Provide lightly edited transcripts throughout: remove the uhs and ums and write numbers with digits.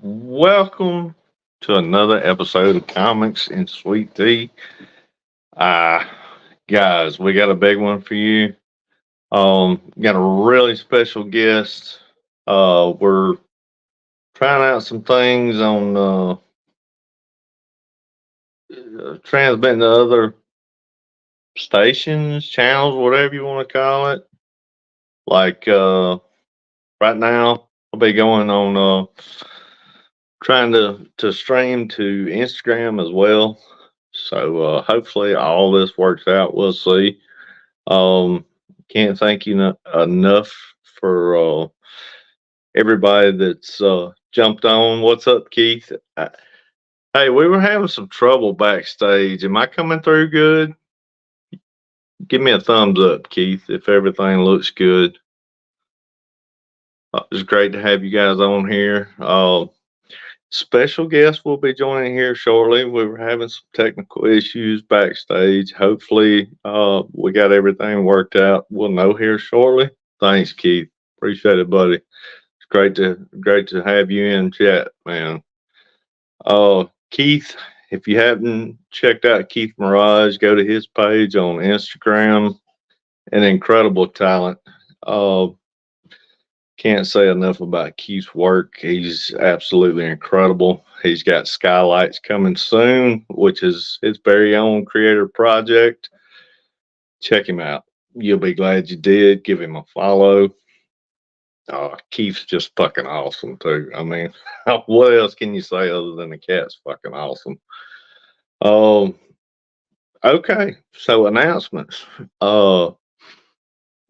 Welcome to another episode of Comics and Sweet Tea. Uh, Guys, we got a big one for you. Got a really special guest. We're trying out some things on transmitting to other stations, channels, whatever you want to call it. Like right now, I'll be going on trying to stream to Instagram as well. So hopefully all this works out. We'll see. Um, can't thank you enough for everybody that's jumped on. What's up, Keith? Hey, we were having some trouble backstage. Am I coming through good? Give me a thumbs up, Keith, if everything looks good. It's great to have you guys on here. Special guest will be joining here shortly. We were having some technical issues backstage. Hopefully, we got everything worked out. We'll know here shortly. Thanks, Keith. Appreciate it, buddy. It's great to have you in chat, man. Keith, if you haven't checked out Keith Mirage, go to his page on Instagram. An incredible talent. Can't say enough about Keith's work. He's absolutely incredible. He's got Skylights coming soon, which is his very own creator project. Check him out. You'll be glad you did. Give him a follow. Keith's just fucking awesome, too. I mean, what else can you say other than the cat's fucking awesome? Okay, so announcements.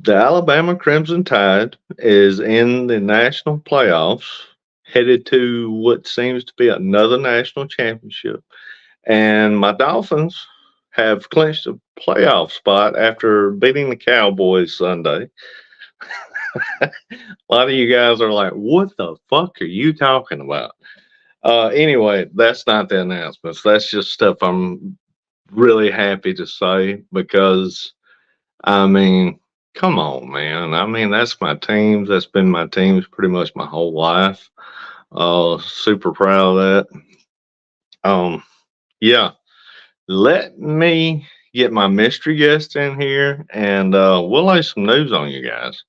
The Alabama Crimson Tide is in the national playoffs, headed to what seems to be another national championship. And my Dolphins have clinched a playoff spot after beating the Cowboys Sunday. A lot of you guys are like, what the fuck are you talking about? Anyway, that's not the announcements. That's just stuff I'm really happy to say because, I mean, come on, man. I mean, that's my teams. That's been my teams pretty much my whole life. Super proud of that. Yeah. Let me get my mystery guest in here and we'll lay some news on you guys.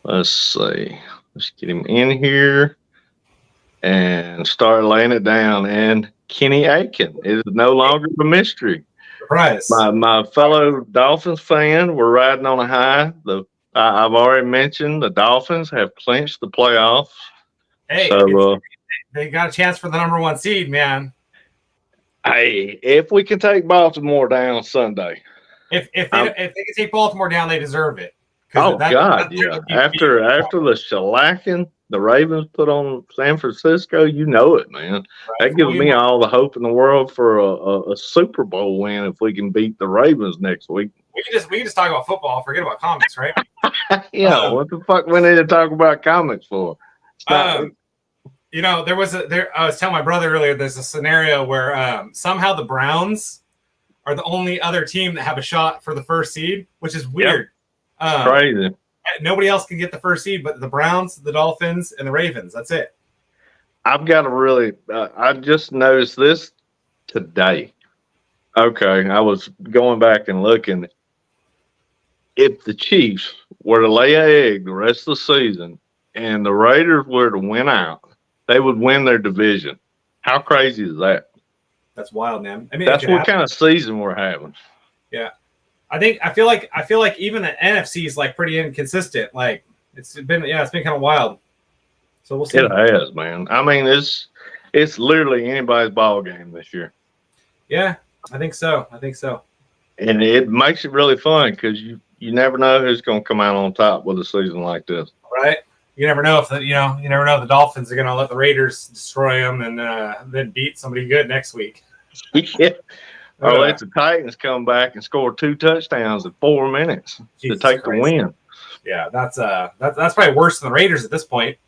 Let's see. Let's get him in here and start laying it down. And Kenny Aiken is no longer a mystery. Surprise. My fellow Dolphins fan, we're riding on a high. I've already mentioned the Dolphins have clinched the playoffs. Hey, so, they got a chance for the number one seed, man. Hey, if we can take Baltimore down Sunday, if they can take Baltimore down, they deserve it. Oh God, yeah. After the shellacking the Ravens put on San Francisco, you know it, man. Right. That gives me all the hope in the world for a Super Bowl win if we can beat the Ravens next week. We can just talk about football, forget about comics, right? Yeah, what the fuck we need to talk about comics for? You know, I was telling my brother earlier, there's a scenario where somehow the Browns are the only other team that have a shot for the first seed, which is weird. Yep. Crazy. Nobody else can get the first seed but the Browns, the Dolphins, and the Ravens. That's it. I've got to really I just noticed this today. Okay, I was going back and looking. If the Chiefs were to lay an egg the rest of the season and the Raiders were to win out, they would win their division. How crazy is that? That's wild, man. I mean, that's what kind of season we're having. Yeah. I feel like even the NFC is like pretty inconsistent. Like it's been kind of wild. So we'll see. It has, man. I mean, it's literally anybody's ball game this year. Yeah, I think so. And it makes it really fun because you never know who's going to come out on top with a season like this. Right. You never know if the Dolphins are going to let the Raiders destroy them and then beat somebody good next week. Yeah. Or let the Titans come back and score 2 touchdowns in 4 minutes to take the win. Yeah, that's probably worse than the Raiders at this point.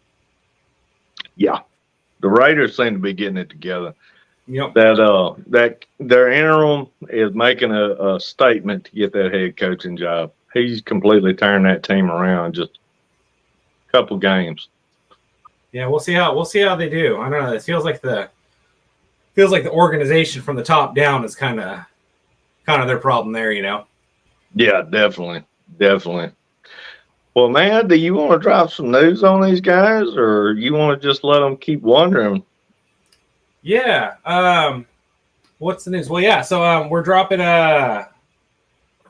Yeah, the Raiders seem to be getting it together. Yep. That their interim is making a statement to get that head coaching job. He's completely turned that team around. Just couple games. Yeah, we'll see how they do. I don't know. It feels like the organization from the top down is kind of their problem there. Yeah, definitely, definitely. Well, man, do you want to drop some news on these guys, or you want to just let them keep wondering? Yeah. What's the news? Well, yeah. So we're dropping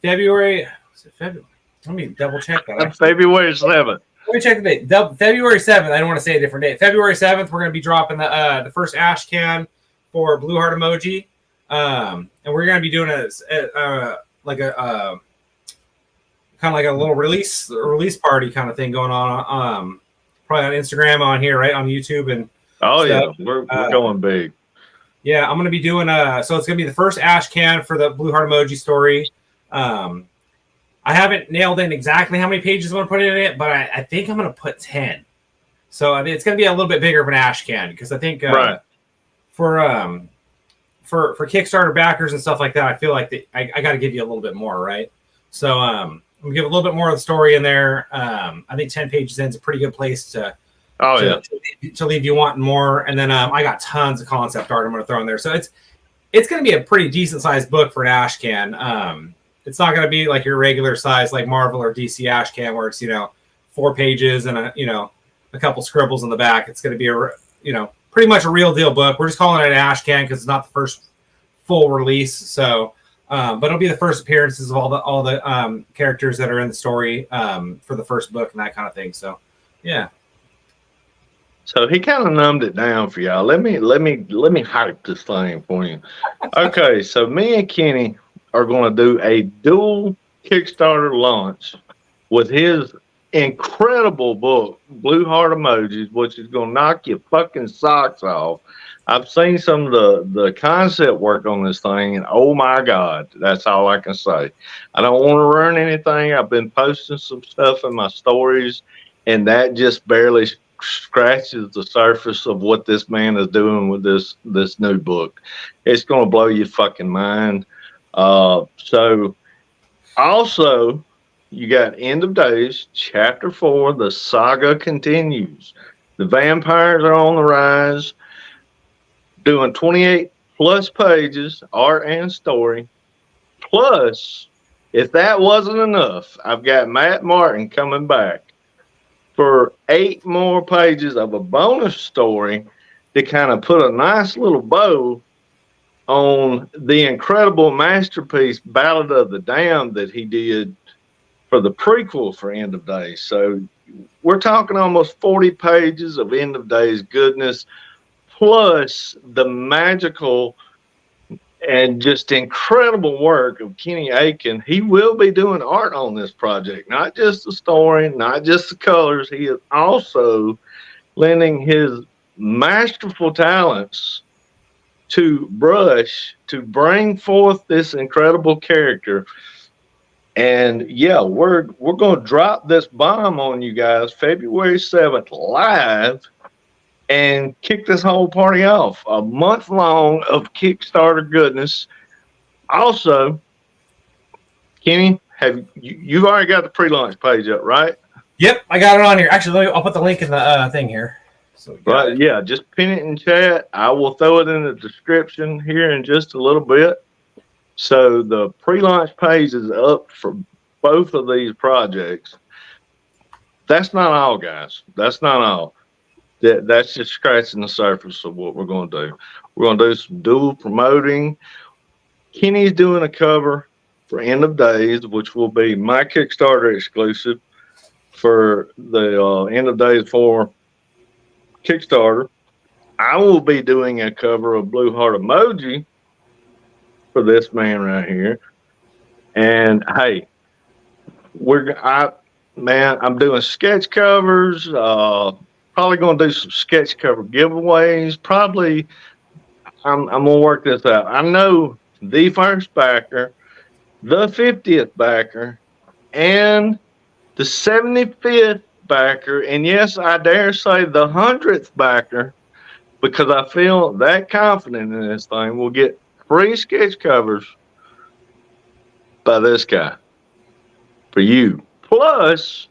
February. Was it February? Let me double check that. February 7th. Let me check the date. February 7th. I don't want to say a different date. February 7th, we're going to be dropping the first ash can for Blue Heart Emoji. And we're going to be doing a kind of like a little release party kind of thing going on. Probably on Instagram, on here, right on YouTube, and yeah, we're going big. Yeah, I'm going to be doing so it's going to be the first ash can for the Blue Heart Emoji story. I haven't nailed in exactly how many pages I'm going to put in it, but I think I'm going to put 10. So I mean, it's going to be a little bit bigger of an ash can because I think for Kickstarter backers and stuff like that, I feel like I got to give you a little bit more, right? So I'm going to give a little bit more of the story in there. I think 10 pages in is a pretty good place to leave you wanting more. And then I got tons of concept art I'm going to throw in there. So it's going to be a pretty decent sized book for an ash can. It's not going to be like your regular size, like Marvel or DC ash can, where it's 4 pages and a couple scribbles in the back. It's going to be pretty much a real deal book. We're just calling it an ash can because it's not the first full release. So, but it'll be the first appearances of all the characters that are in the story for the first book and that kind of thing. So, yeah. So he kind of numbed it down for y'all. Let me hype this thing for you. Okay, so me and Kenny are going to do a dual Kickstarter launch with his incredible book, Blue Heart Emojis, which is going to knock your fucking socks off. I've seen some of the concept work on this thing, and oh my God, that's all I can say. I don't want to ruin anything. I've been posting some stuff in my stories, and that just barely scratches the surface of what this man is doing with this new book. It's going to blow your fucking mind. So also you got End of Days, Chapter 4, the saga continues. The vampires are on the rise, doing 28 plus pages, art and story. Plus, if that wasn't enough, I've got Matt Martin coming back for 8 more pages of a bonus story to kind of put a nice little bow on the incredible masterpiece Ballad of the Damned that he did for the prequel for End of Days. So we're talking almost 40 pages of End of Days goodness, plus the magical and just incredible work of Kenny Aiken. He will be doing art on this project, not just the story, not just the colors. He is also lending his masterful talents to brush to bring forth this incredible character. And yeah, we're going to drop this bomb on you guys February 7th live and kick this whole party off. A month long of Kickstarter goodness. Also, Kenny, you've already got the pre-launch page up, right? Yep, I got it on here. Actually, I'll put the link in the thing here. So right, yeah, just pin it in chat. I will throw it in the description here in just a little bit. So the pre-launch page is up for both of these projects. That's not all, guys. That's not all. That's just scratching the surface of what we're going to do. We're going to do some dual promoting. Kenny's doing a cover for End of Days, which will be my Kickstarter exclusive for the End of Days 4 Kickstarter. I will be doing a cover of Blue Heart Emoji for this man right here. And hey, I'm doing sketch covers. Probably going to do some sketch cover giveaways. Probably, I'm going to work this out. I know the first backer, the 50th backer, and the 75th backer, and yes, I dare say the 100th backer, because I feel that confident in this thing, will get free sketch covers by this guy for you, plus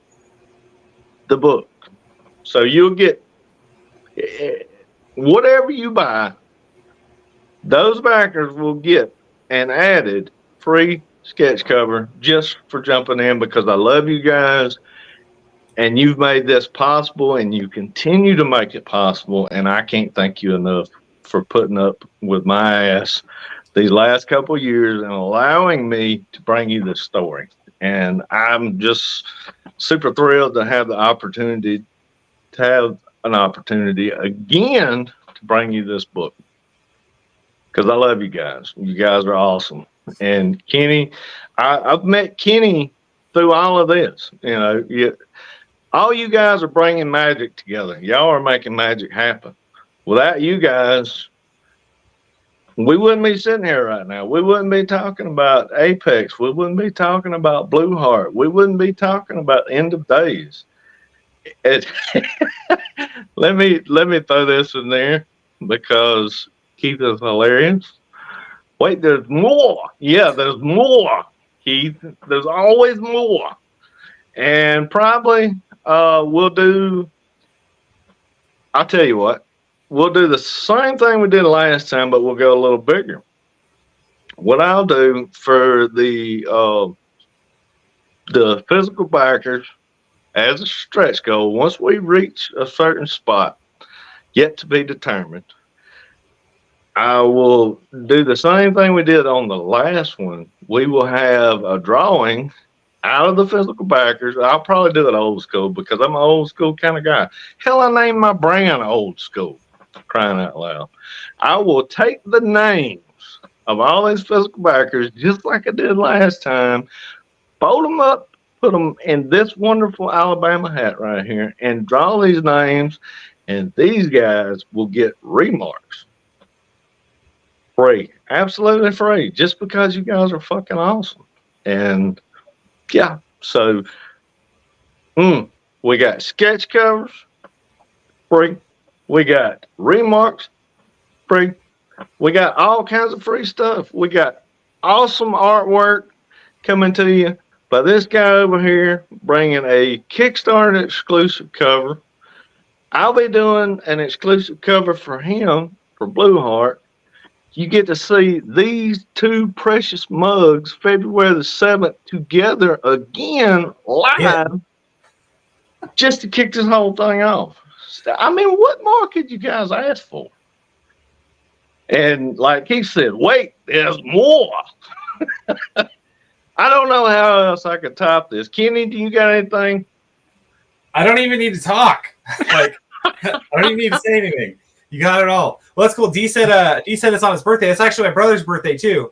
the book. So you'll get whatever you buy, those backers will get an added free sketch cover just for jumping in, because I love you guys and you've made this possible and you continue to make it possible. And I can't thank you enough for putting up with my ass these last couple of years and allowing me to bring you this story. And I'm just super thrilled to have the opportunity to have an opportunity again to bring you this book, because I love you guys. You guys are awesome. And Kenny, I've met Kenny through all of this. All you guys are bringing magic together. Y'all are making magic happen. Without you guys, we wouldn't be sitting here right now. We wouldn't be talking about Apex. We wouldn't be talking about Blue Heart. We wouldn't be talking about End of Days. Let me throw this in there because Keith is hilarious. Wait, there's more. Yeah, there's more, Keith. There's always more. And probably we'll do, I'll tell you what, we'll do the same thing we did last time, but we'll go a little bigger. What I'll do for the physical backers as a stretch goal, once we reach a certain spot, yet to be determined, I will do the same thing we did on the last one. We will have a drawing out of the physical backers. I'll probably do it old school because I'm an old school kind of guy. Hell, I named my brand Old School, crying out loud. I will take the names of all these physical backers, just like I did last time, fold them up, put them in this wonderful Alabama hat right here, and draw these names, and these guys will get remarks. Free. Absolutely free. Just because you guys are fucking awesome. And yeah, so we got sketch covers, free. We got remarks, free. We got all kinds of free stuff. We got awesome artwork coming to you by this guy over here, bringing a Kickstarter exclusive cover. I'll be doing an exclusive cover for him, for Blue Heart. You get to see these two precious mugs February the 7th together again live, just to kick this whole thing off. I mean, what more could you guys ask for? And like he said, wait, there's more. I don't know how else I could top this. Kenny, do you got anything? I don't even need to talk. Like, I don't even need to say anything. You got it all. Well, that's cool. D said it's on his birthday. It's actually my brother's birthday too.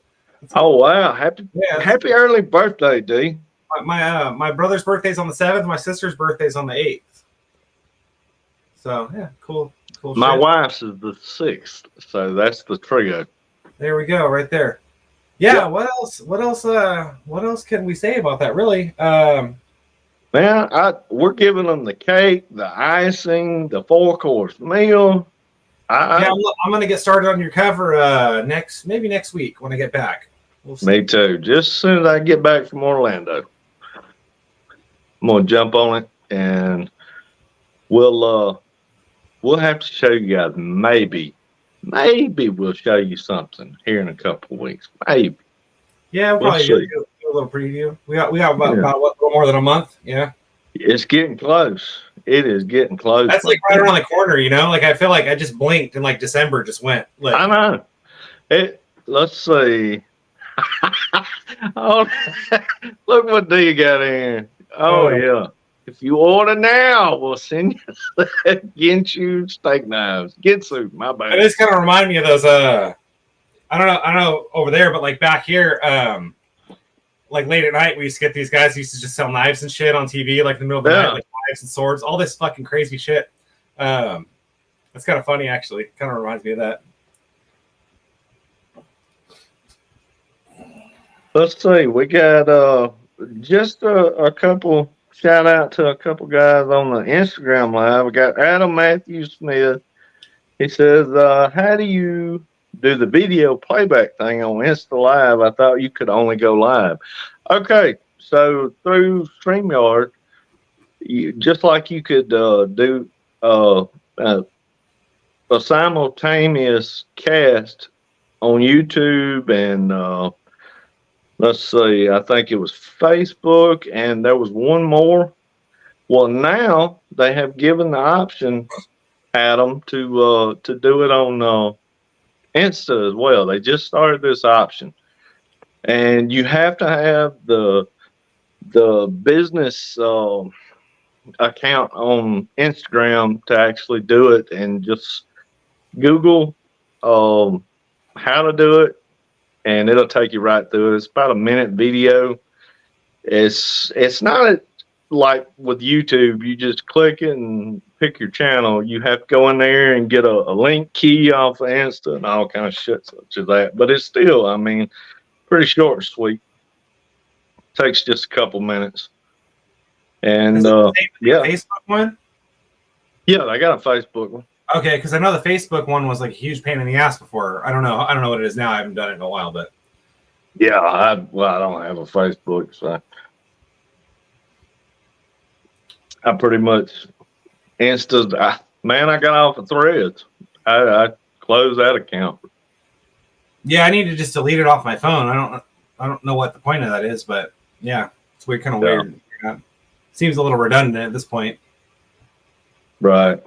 Oh wow! Happy early birthday, D. My brother's birthday's on the 7th. My sister's birthday's on the 8th. So yeah, cool. My wife's is the 6th, so that's the trio. There we go, right there. Yeah. What else? What else can we say about that? Really? Man, we're giving them the cake, the icing, the 4-course meal. I'm going to get started on your cover maybe next week when I get back. We'll see. Me too. Just as soon as I get back from Orlando, I'm going to jump on it, and we'll have to show you guys. Maybe we'll show you something here in a couple of weeks. Maybe. Yeah, we'll probably do a little preview. We got about a little more than a month. Yeah. It's getting close. It is getting close. That's like right around the corner, you know? Like I feel like I just blinked and like December just went. Like, I know. Let's see. Oh, look what D got in. Oh yeah. If you order now, we'll send you Genshu steak knives. Genshu, my bad. It just kind of remind me of those I don't know over there, but like back here, like late at night, we used to get these guys who used to just sell knives and shit on TV, like in the middle of the night, like knives and swords, all this fucking crazy shit. It's kind of funny, actually. Kind of reminds me of that. Let's see. We got just a couple shout out to a couple guys on the Instagram live. We got Adam Matthew Smith. He says, how do you do the video playback thing on Insta Live? I thought you could only go live. Okay, so through StreamYard, just like you could do uh, a simultaneous cast on YouTube and let's see, I think it was Facebook, and there was one more. Well, now they have given the option, Adam, to do it on Insta as well. They just started this option, and you have to have the business account on Instagram to actually do it, and just Google how to do it, and it'll take you right through it. It's about a minute video. It's not like with YouTube. You just click it and pick your channel. You have to go in there and get a link key off of Insta and all kind of shit such as that. But it's still, I mean, pretty short and sweet. Takes just a couple minutes. And yeah, Facebook one. Yeah, I got a Facebook one. Okay, because I know the Facebook one was like a huge pain in the ass before. I don't know what it is now. I haven't done it in a while, but yeah, I don't have a Facebook, so I pretty much man, I got off of Threads. I closed that account. Yeah, I need to just delete it off my phone. I don't know what the point of that is, but yeah, it's weird, kind of weird. Yeah. Seems a little redundant at this point. Right.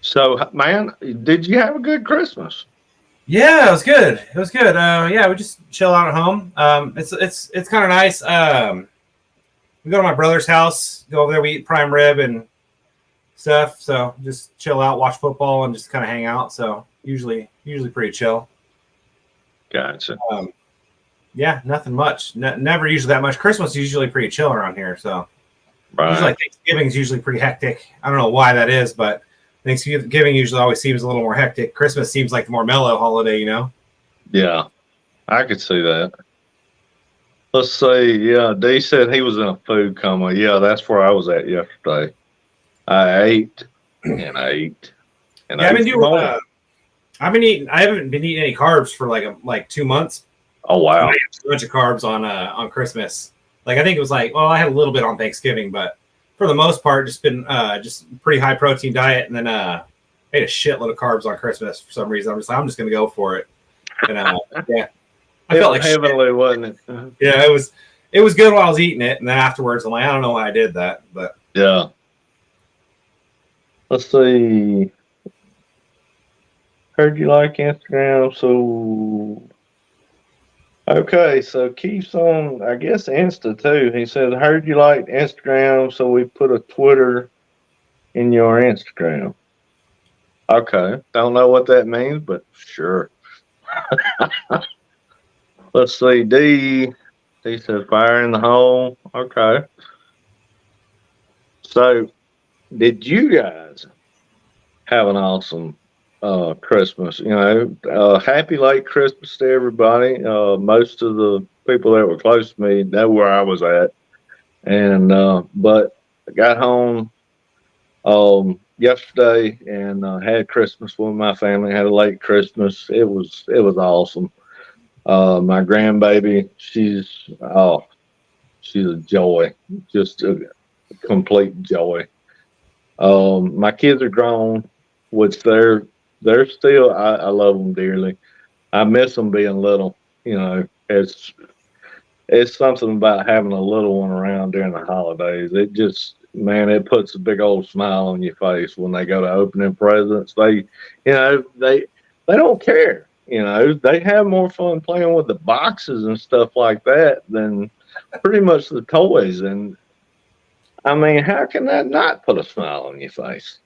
So, man, did you have a good Christmas? Yeah, it was good. It was good. Yeah, we just chill out at home. It's kind of nice. We go to my brother's house, go over there, we eat prime rib and stuff. So just chill out, watch football, and just kind of hang out. So usually pretty chill. Gotcha. Yeah, nothing much. Never usually that much. Christmas is usually pretty chill around here. So usually like Thanksgiving is usually pretty hectic. I don't know why that is, but Thanksgiving usually always seems a little more hectic. Christmas seems like the more mellow holiday, you know? Yeah, I could see that. Let's see. Yeah, Dee said he was in a food coma. Yeah, that's where I was at yesterday. I ate and ate and yeah, ate. I haven't been eating any carbs for like 2 months. Oh wow! I ate a bunch of carbs on Christmas. Like I think it was I had a little bit on Thanksgiving, but for the most part, just been just pretty high protein diet, and then ate a shitload of carbs on Christmas for some reason. I'm just gonna go for it. And yeah, I felt like heavenly, shit. Wasn't it? Yeah, it was good while I was eating it, and then afterwards, I'm like, I don't know why I did that, but yeah. Let's see. Heard you like Instagram, so okay. So Keith's on, I guess, Insta too. He said, "Heard you like Instagram, so we put a Twitter in your Instagram." Okay, don't know what that means, but sure. Let's see. D said, "Fire in the hole." Okay. So, did you guys have an awesome Christmas? You know, happy late Christmas to everybody. Most of the people that were close to me know where I was at, and but I got home yesterday and had Christmas with my family. Had a late Christmas. It was awesome. My grandbaby, she's a joy, just a complete joy. My kids are grown, which they're still. I love them dearly. I miss them being little. You know, it's something about having a little one around during the holidays. It just, man, it puts a big old smile on your face when they go to opening presents. They don't care. You know, they have more fun playing with the boxes and stuff like that than pretty much the toys. And I mean, how can that not put a smile on your face?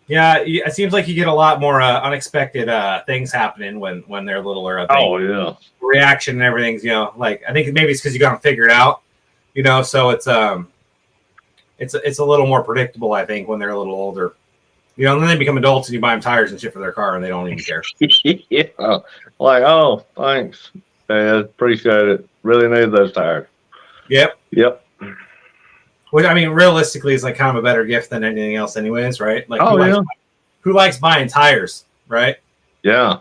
Yeah, it seems like you get a lot more unexpected things happening when they're littler. Oh yeah, reaction and everything's like I think maybe it's because you got them figured out, so it's a little more predictable. I think when they're a little older, and then they become adults and you buy them tires and shit for their car and they don't even care. Yeah, like, oh, thanks, Dad, appreciate it. Really need those tires. Yep. Which, I mean, realistically, is like kind of a better gift than anything else, anyways, right? Like, who likes buying tires, right? Yeah.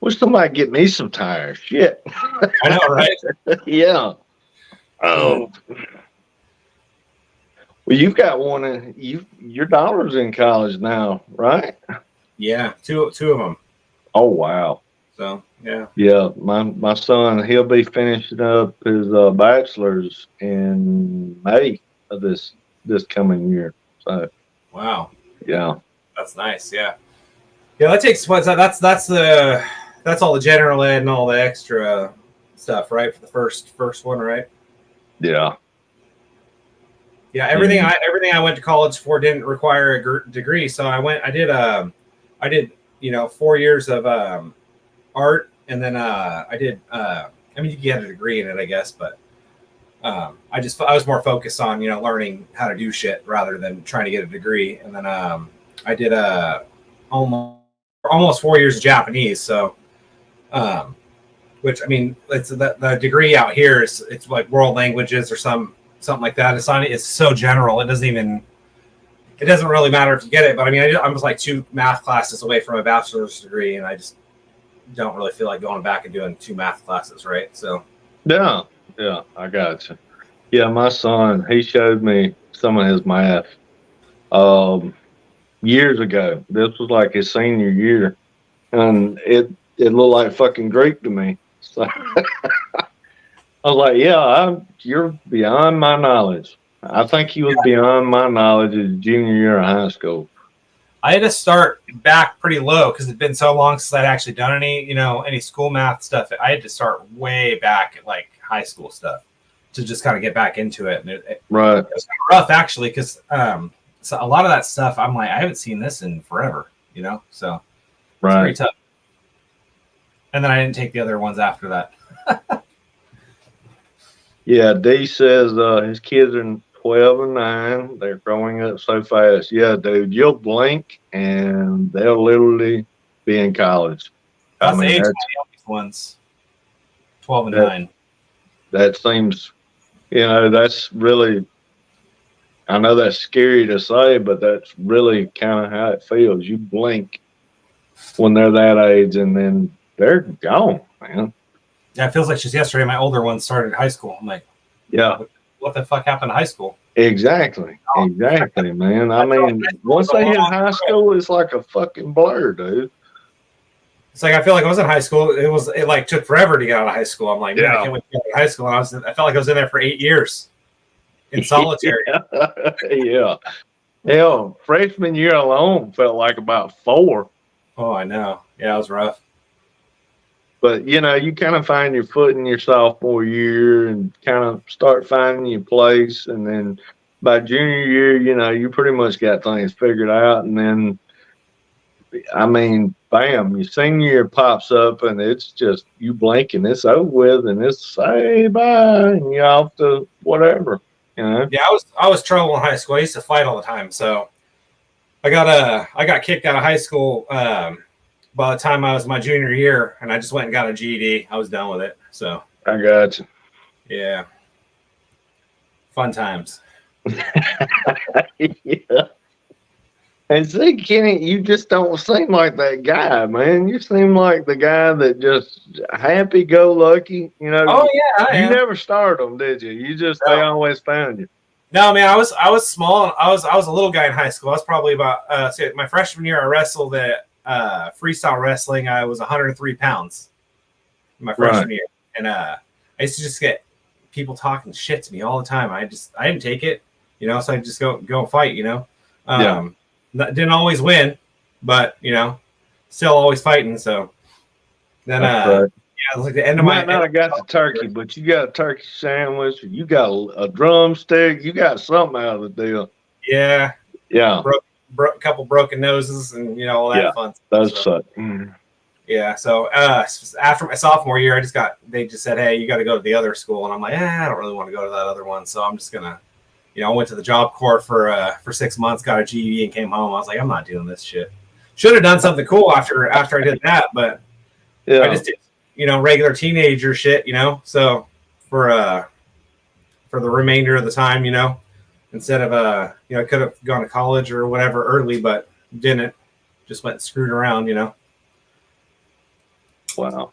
Wish somebody get me some tires. Shit. I know, right? Yeah. Well, you've got one. Your daughter's in college now, right? Yeah, two of them. Oh wow. So yeah. Yeah, my son, he'll be finishing up his bachelor's in May of this coming year. So Wow. yeah, That's nice. Yeah. Yeah, that takes what? That's all the general ed and all the extra stuff, right? For the first one, right? yeah, Yeah, yeah. everything I went to college for didn't require a degree, so I did 4 years of art, and then I did I mean you can get a degree in it, I guess, but I was more focused on learning how to do shit rather than trying to get a degree, and then I did almost 4 years of Japanese, so um, which I mean it's the degree out here is it's like world languages or something like that. It's so general. It doesn't really matter if you get it. But I mean, I was like 2 math classes away from a bachelor's degree, and I just don't really feel like going back and doing 2 math classes, right? So Yeah, yeah, I got you. Yeah, my son, he showed me some of his math um, years ago. This was like his senior year, and it looked like fucking Greek to me. So I was like, yeah, you're beyond my knowledge. I think he was beyond my knowledge as junior year of high school. I had to start back pretty low because it'd been so long since I'd actually done any school math stuff. I had to start way back at like high school stuff to just kind of get back into it. And Right. It was kind of rough actually because so a lot of that stuff I'm like I haven't seen this in forever, so it's pretty tough. And then I didn't take the other ones after that. Yeah, D says his kids are 12 and 9. They're growing up so fast. Yeah, dude, you'll blink and they'll literally be in college. That's the age of my youngest ones, 12 and 9. That seems, that's really, I know that's scary to say, but that's really kind of how it feels. You blink when they're that age and then they're gone, man. Yeah, it feels like just yesterday my older ones started high school. I'm like, yeah, what the fuck happened to high school? Exactly, man. I mean, once they hit high school, it's like a fucking blur, dude. It's like I feel like I was in high school. It like took forever to get out of high school. I'm like, man, I can't wait to get out of high school. And I felt like I was in there for 8 years in solitary. Yeah. Hell, freshman year alone felt like about 4. Oh, I know. Yeah, it was rough. But, you kind of find your foot in your sophomore year and kind of start finding your place. And then by junior year, you pretty much got things figured out. And then, I mean, bam, your senior year pops up and it's just you blink and it's over with and it's say bye and you're off to whatever, Yeah, I was trouble in high school. I used to fight all the time. So I got kicked out of high school by the time I was my junior year, and I just went and got a GED. I was done with it. So I got you. Yeah. Fun times. Yeah. And see, Kenny, you just don't seem like that guy, man. You seem like the guy that just happy-go-lucky, Oh yeah, you never started them, did you? They always found you. No, man, I was small. I was a little guy in high school. I was probably about my freshman year. I wrestled at freestyle wrestling. I was 103 pounds in my freshman year, and I used to just get people talking shit to me all the time. I didn't take it, so I just go and fight, Didn't always win, but still always fighting. So then it was like the end of my. Might not have got the turkey, but you got a turkey sandwich, or you got a drumstick, you got something out of the deal. Yeah. Broke a couple broken noses and all that fun stuff. Those suck. Yeah, so after my sophomore year, they just said, hey, you got to go to the other school, and I'm like, I don't really want to go to that other one, so I'm just gonna, I went to the Job Corps for 6 months, got a GED, and came home. I was like, I'm not doing this shit. Should have done something cool after I did that, but I just did, regular teenager shit, So for the remainder of the time, instead of I could have gone to college or whatever early, but didn't. Just went and screwed around, Wow.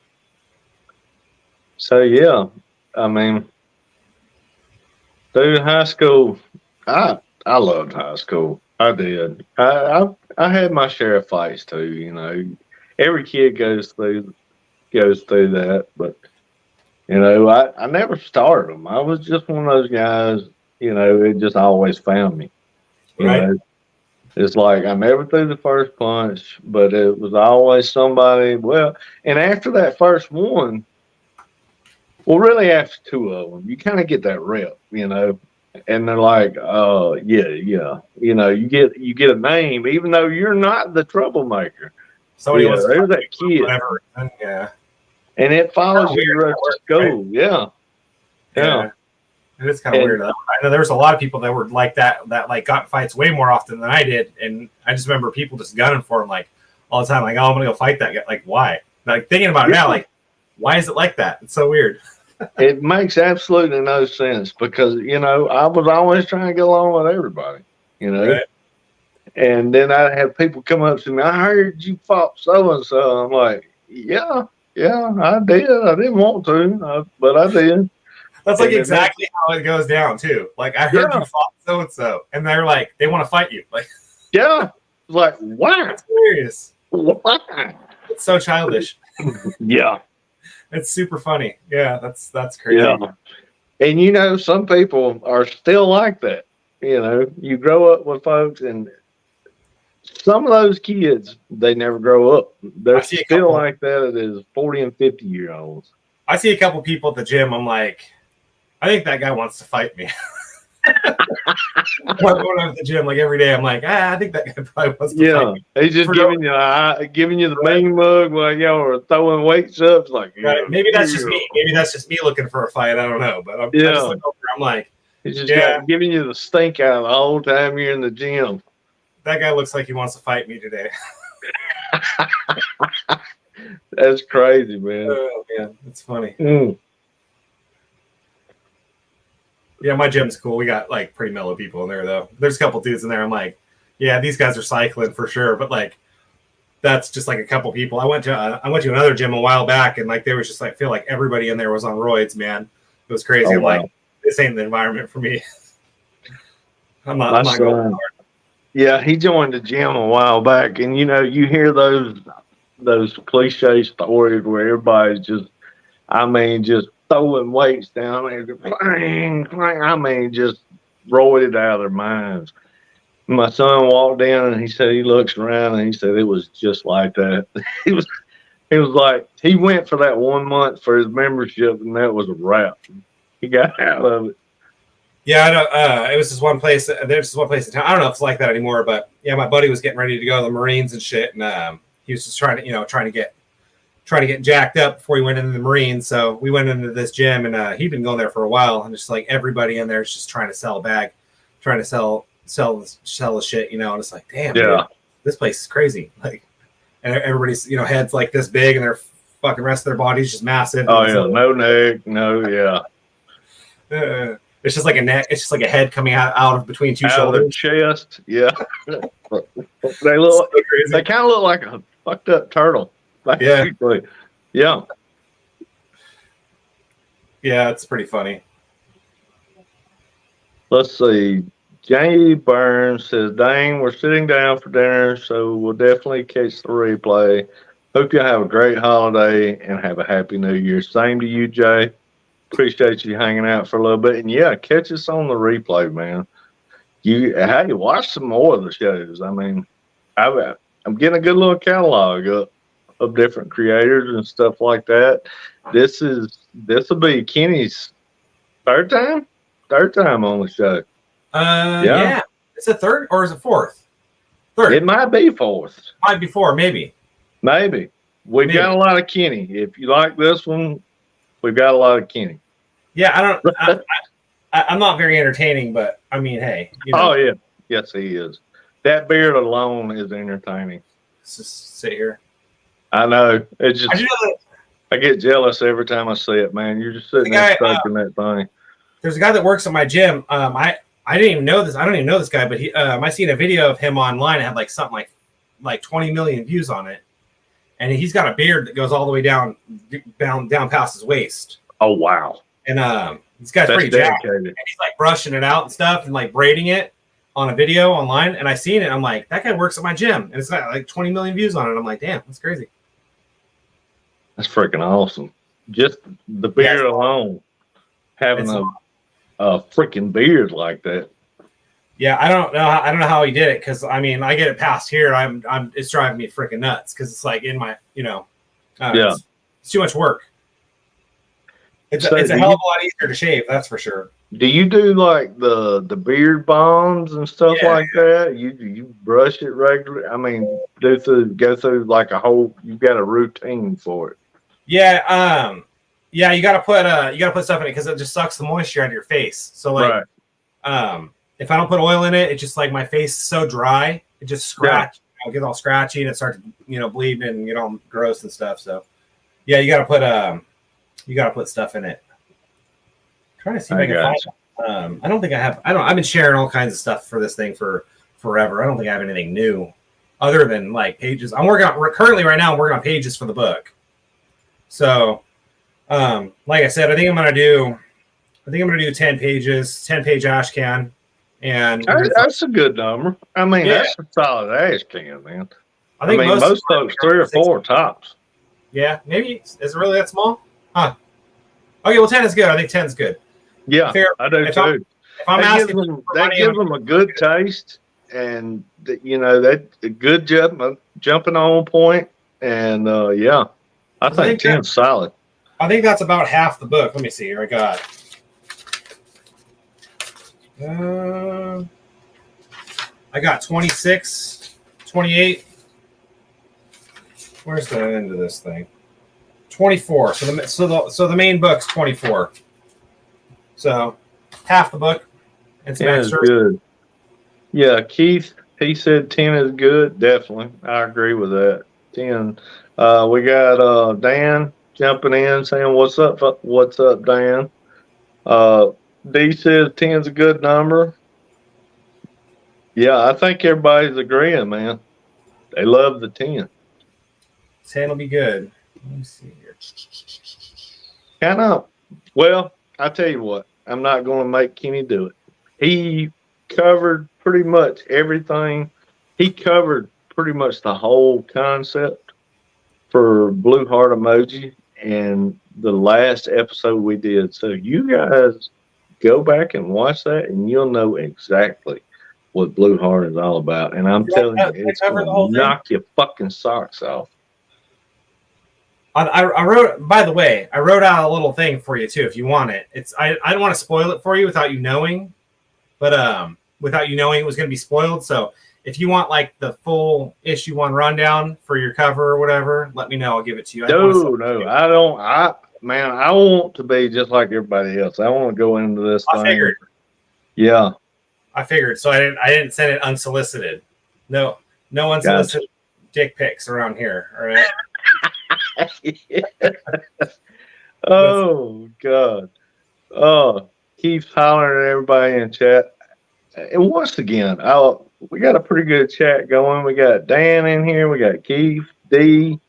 So yeah, I mean, through high school, I I loved high school. I did. I had my share of fights too. You know, every kid goes through that, but you know, I never started them. I was just one of those guys. You know, it just always found me. You Right. know, it's like I never threw the first punch, but it was always somebody. Well, and after that first one, well, really after two of them, you kind of get that rep. You know, and they're like, "Oh, yeah." You know, you get a name, even though you're not the troublemaker. Somebody Yeah, wants to there's fight that you for kid, whatever reason. Yeah. and it follows Kinda you the weird how rest it of works, right? school. Yeah, yeah, Yeah. It is kind of and weird. I know there was a lot of people that were like that like got in fights way more often than I did, and I just remember people just gunning for him like all the time, like, "Oh, I'm gonna go fight that guy." Like, why? Like thinking about it now, like, why is it like that? It's so weird. it makes absolutely no sense because you know I was always trying to get along with everybody. You know, Right? and then I have people come up to me. I heard you fought so and so. I'm like, yeah, I did. I didn't want to, but I did. That's like And then exactly how it goes down too. Like, I heard yeah, you fought so and so, and they're like, they want to fight you. Like, yeah. Like why? that's hilarious. Why? It's so childish. Yeah, It's super funny. Yeah, that's yeah. crazy. And you know, some people are still like that. You know, you grow up with folks, and some of those kids they never grow up. I They're see a still couple. like that as 40 and 50-year-olds. I see a couple people at the gym. I'm like, I think that guy wants to fight me. I'm going to the gym like every day. I'm like, I think that guy probably wants to fight Yeah, me. he's just For no, giving you the right, mean mug while y'all are throwing weights up. It's like, right. yeah, Maybe that's just me. Maybe that's just me looking for a fight. I don't know. But I just yeah. look over. I'm like, He's just yeah, got giving you the stink out the whole time you're in the gym. that guy looks like he wants to fight me today. That's crazy, man. Oh man, it's funny. Mm. Yeah, my gym's cool. We got like pretty mellow people in there though. There's a couple dudes in there. I'm like, yeah, these guys are cycling for sure. But like, that's just like a couple people. I went to another gym a while back, and like there was just like feel like everybody in there was on roids, man. It was crazy. Oh, I'm wow. like, this ain't the environment for me. I'm My not going son, hard. yeah, he joined the gym a while back, and you know, you hear those cliche stories where everybody's just, I mean, just throwing weights down there, clang, clang. I mean, just roided out of their minds. My son walked in and he said he looks around and he said it was just like that. he was he was like he went for that 1 month for his membership and that was a wrap. He got out of it. Yeah, I know. It was just one place. There's just one place in town. I don't know if it's like that anymore, but yeah, my buddy was getting ready to go to the Marines and shit, and he was just trying to get jacked up before he went into the Marines. So we went into this gym, and he'd been going there for a while, and just like everybody in there is just trying to sell a bag, trying to sell the shit, and it's like, damn, Yeah. dude, this place is crazy. Like, and everybody's heads like this big, and their fucking rest of their body's just massive. Oh yeah, no neck, no yeah. It's just like a neck. It's just like a head coming out of between two Out shoulders. of the chest, yeah. They kind of look like a fucked up turtle. Basically. Yeah. Yeah, it's pretty funny. Let's see. Jamie Burns says, "Dang, we're sitting down for dinner, so we'll definitely catch the replay. Hope you have a great holiday and have a happy New Year." Same to you, Jay. Appreciate you hanging out for a little bit, and yeah, catch us on the replay, man. Hey, watch some more of the shows. I mean, I'm getting a good little catalog of different creators and stuff like that. This will be Kenny's third time on the show. Yeah. It's a third or is it fourth? Third. It might be fourth. Might be four, maybe. Maybe. We've got a lot of Kenny. If you like this one, we've got a lot of Kenny. Yeah, I'm not very entertaining, but I mean, hey. Oh yeah, yes he is. That beard alone is entertaining. Let's just sit here. I know. It's just I I get jealous every time I see it, man. You're just sitting there stuck in that thing. There's a guy that works at my gym. I didn't even know this. I don't even know this guy, but I seen a video of him online. It had like something like 20 million views on it, and he's got a beard that goes all the way down past his waist. Oh wow! And this guy's pretty jacked. And he's like brushing it out and stuff, and like braiding it on a video online, and I seen it. I'm like, that guy works at my gym, and it's got like 20 million views on it. I'm like, damn, that's crazy. That's freaking awesome. Just the beard alone, having a freaking beard like that. Yeah, I don't know how he did it, because I mean, I get it past here. It's driving me freaking nuts, because it's like in my, it's too much work. It's a hell of a lot easier to shave, that's for sure. Do you do like the beard bombs and stuff like that? You brush it regularly? I mean, go through like you've got a routine for it. Yeah, you gotta put stuff in it, because it just sucks the moisture out of your face. So like, if I don't put oil in it, it's just like my face is so dry, it just scratch. It gets all scratchy and it starts, bleeding and get all gross and stuff. So yeah, you gotta put stuff in it. I'm trying to see if I can find. I don't think I have. I've been sharing all kinds of stuff for this thing for forever. I don't think I have anything new, other than like pages. Currently right now I'm working on pages for the book. So, like I said, I think I'm gonna do 10 pages, 10-page ash can, and that's a good number. I mean, that's a solid ash can, man. I think most folks 3 or 4 tops. Yeah, maybe. Is it really that small? Huh. Okay, well, 10 is good. I think 10 is good. Yeah, I do too. That gives them a good taste, and that a good jumping on point, and I think 10's solid. I think that's about half the book. Let me see here. I got. I got 26, 28. Where's the end of this thing? 24. So the main book's 24. So half the book. And some 10 is good. Yeah, Keith, he said 10 is good. Definitely, I agree with that. 10. We got Dan jumping in saying, "What's up? What's up, Dan?" D says 10's a good number. Yeah, I think everybody's agreeing, man. They love the 10. 10 will be good. Let me see here. Well, I tell you what, I'm not going to make Kenny do it. He covered pretty much everything. He covered pretty much the whole concept for Blue Heart Emoji and the last episode we did. So you guys go back and watch that, and you'll know exactly what Blue Heart is all about. And I'm telling you, it's going to knock your fucking socks off. I wrote, by the way, I wrote out a little thing for you too, if you want it. I don't want to spoil it for you without you knowing, but without you knowing it was going to be spoiled. So if you want like the full issue 1 rundown for your cover or whatever, let me know. I'll give it to you. No, I don't. I want to be just like everybody else. I want to go into this thing. I figured. Yeah. I figured. So I didn't send it unsolicited. No unsolicited dick pics around here. All right. Oh God. Oh, keeps hollering at everybody in chat. And once again, we got a pretty good chat going. We got Dan in here, we got Keith, D,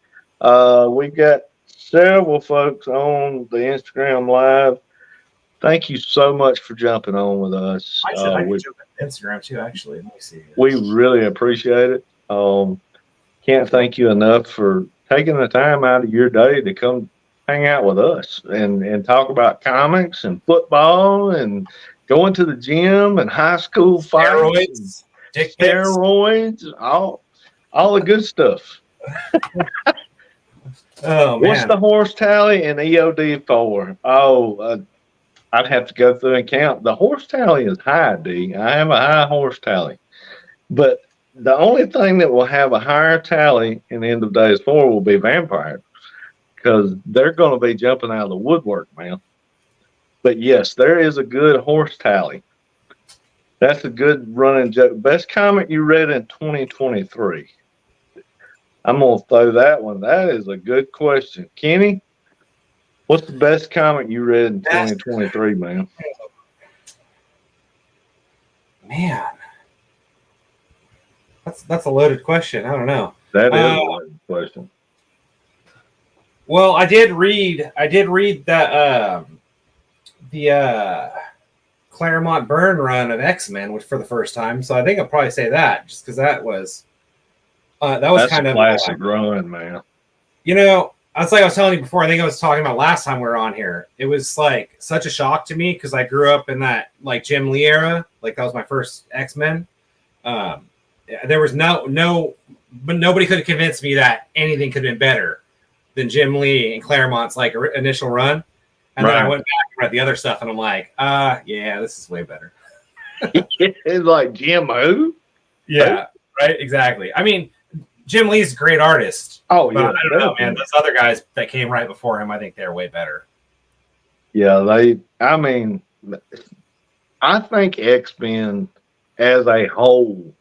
we got several folks on the Instagram live. Thank you so much for jumping on with us. I can jump on Instagram too, actually. Let me see. We really appreciate it. Can't thank you enough for taking the time out of your day to come hang out with us and talk about comics and football and going to the gym and high school fights, steroids, all the good stuff. Oh, man. What's the horse tally in EOD for? I'd have to go through and count. The horse tally is high, D. I have a high horse tally. But the only thing that will have a higher tally in the End of Days 4 will be Vampire, because they're going to be jumping out of the woodwork, man. But yes, there is a good horse tally. That's a good running joke. Best comic you read in 2023. I'm going to throw that one. That is a good question. Kenny, what's the best comic you read in 2023, man? Man. That's a loaded question. I don't know. That is a loaded question. Well, I did read that the Claremont Byrne run of X-Men, which for the first time. So I think I'll probably say that, just because that was That's kind a of classic run, man. You know, I was telling you before. I think I was talking about last time we were on here. It was like such a shock to me because I grew up in that like Jim Lee era. Like that was my first X-Men. There was but nobody could have convinced me that anything could have been better than Jim Lee and Claremont's like initial run. And then I went back and read the other stuff, and I'm like, yeah, this is way better. It's like Jim who? Yeah, right, exactly. I mean, Jim Lee's a great artist. Oh, but yeah. I don't know, man. Those other guys that came right before him, I think they're way better. Yeah, I think X-Men as a whole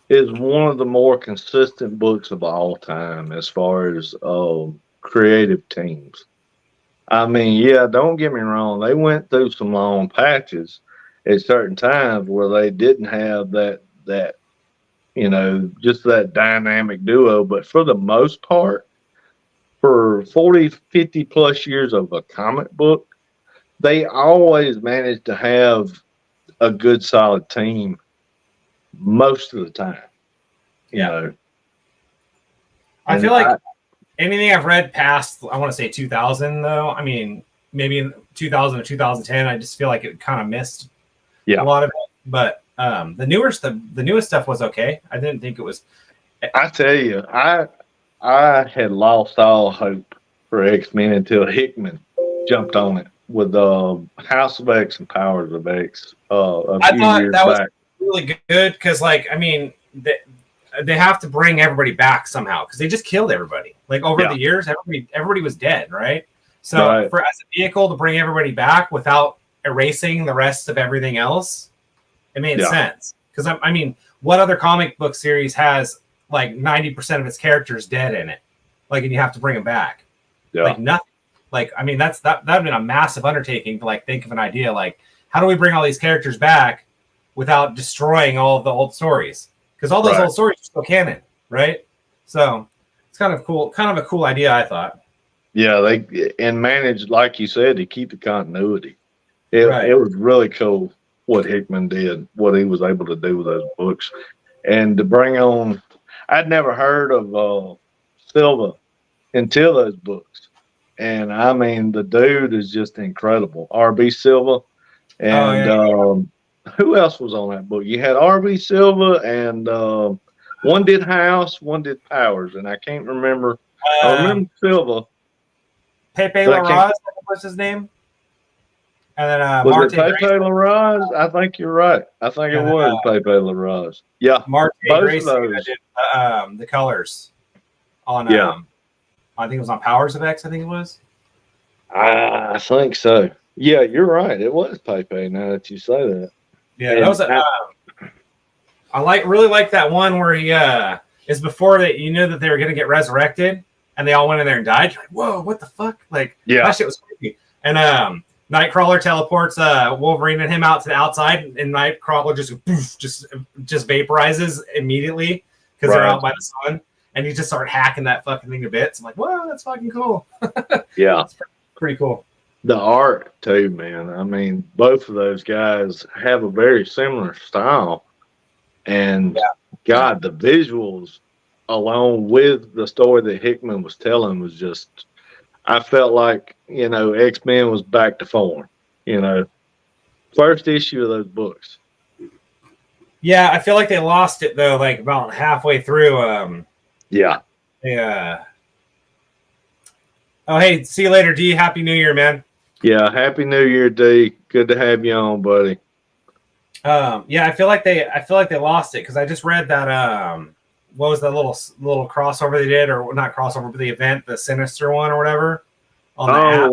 is one of the more consistent books of all time as far as creative teams. I mean, yeah, don't get me wrong. They went through some long patches at certain times where they didn't have that just that dynamic duo. But for the most part, for 40, 50 plus years of a comic book, they always managed to have a good, solid team most of the time. You know. I feel like anything I've read past, I want to say 2000, though. I mean, maybe in 2000 or 2010, I just feel like it kind of missed a lot of it. But the newest stuff was okay. I didn't think it was. I tell you, I had lost all hope for X-Men until Hickman jumped on it with House of X and Powers of X. I thought that was really good because, like, I mean, they have to bring everybody back somehow because they just killed everybody. Like over the years, everybody was dead, right? So as a vehicle to bring everybody back without erasing the rest of everything else, it made sense. Because I mean, what other comic book series has like 90% of its characters dead in it? Like, and you have to bring them back. Yeah. Like nothing. Like, I mean, that'd been a massive undertaking to like think of an idea. Like, how do we bring all these characters back without destroying all of the old stories? Because all those old stories are still canon, right? So it's kind of a cool idea, I thought. Yeah, they managed, like you said, to keep the continuity. It was really cool what Hickman did, what he was able to do with those books, and to bring on. I'd never heard of Silva until those books, and I mean the dude is just incredible. R.B. Silva, and who else was on that book? You had R.B. Silva, and one did House, one did Powers, and I can't remember. I remember Silva. Pepe Larraz, what's his name? And then was it Pepe Larraz? I think you're right. I think it was Pepe Larraz. Yeah, Marte Gracie did the colors on. I think it was on Powers of X. I think it was. I think so. Yeah, you're right. It was Pepe. Now that you say that. Yeah, that was. I really like that one where he is before that. You knew that they were going to get resurrected, and they all went in there and died. You're like, whoa, what the fuck? Like, that shit was crazy. And Nightcrawler teleports Wolverine and him out to the outside, and Nightcrawler just vaporizes immediately because they're out by the sun, and you just start hacking that fucking thing to bits. I'm like, whoa, that's fucking cool. Yeah, it's pretty cool. The art too, man. I mean, both of those guys have a very similar style, and God, the visuals, along with the story that Hickman was telling, was just. I felt like, X-Men was back to form, first issue of those books. Yeah, I feel like they lost it, though, like about halfway through. Oh, hey, see you later, D. Happy New Year, man. Yeah, Happy New Year, D. Good to have you on, buddy. Yeah, I feel like they lost it because I just read that what was that little crossover they did, or not crossover, but the event, the Sinister one or whatever? On the app.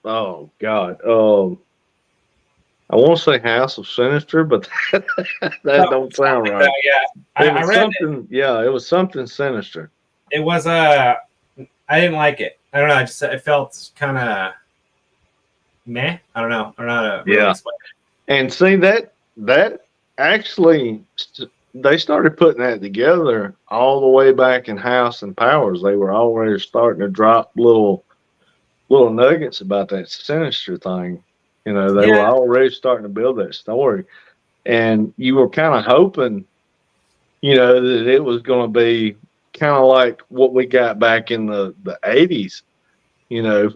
Oh God. I want to say House of Sinister, but that don't sound right. I read something. Yeah, it was something sinister. It was I didn't like it. I don't know. It felt kind of meh. I don't know. I don't know how to really explain it. And see that actually. They started putting that together all the way back in House and Powers. They were already starting to drop little nuggets about that Sinister thing. You know, they were already starting to build that story. And you were kind of hoping, you know, that it was going to be kind of like what we got back in the 80s, you know,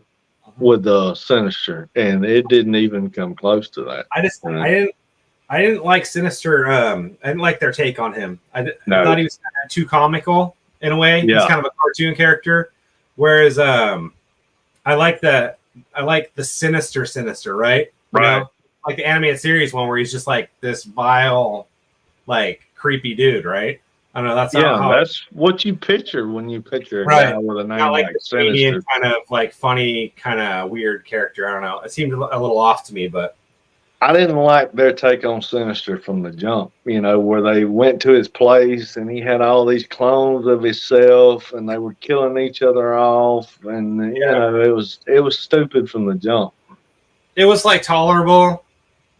with the Sinister. And it didn't even come close to that. I didn't like Sinister. I didn't like their take on him. I thought he was kind of too comical in a way. Yeah. He's kind of a cartoon character. Whereas I like the Sinister, right? You know? Like the animated series one where he's just like this vile, like creepy dude, right? I don't know. That's what you picture when you picture a guy with a name like Sinister. Kind of like funny, kind of weird character. I don't know. It seemed a little off to me, but I didn't like their take on Sinister from the jump, you know, where they went to his place and he had all these clones of himself and they were killing each other off. And, you know, it was stupid from the jump. It was like tolerable.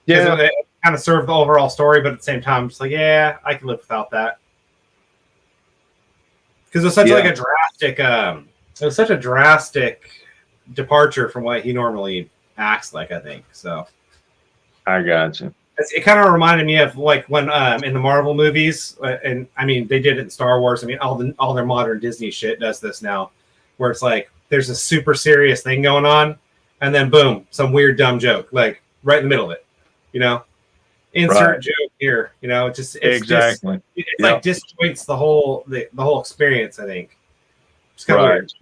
Yeah. It kind of served the overall story, but at the same time, it's like, yeah, I can live without that. Because it was such a drastic departure from what he normally acts like, I think. So I got you. It kind of reminded me of like when in the Marvel movies, and I mean they did it in Star Wars. I mean all their modern Disney shit does this now, where it's like there's a super serious thing going on, and then boom, some weird dumb joke like right in the middle of it, you know. Insert joke here, you know. It's like disjoints the whole experience. I think it's kind of weird.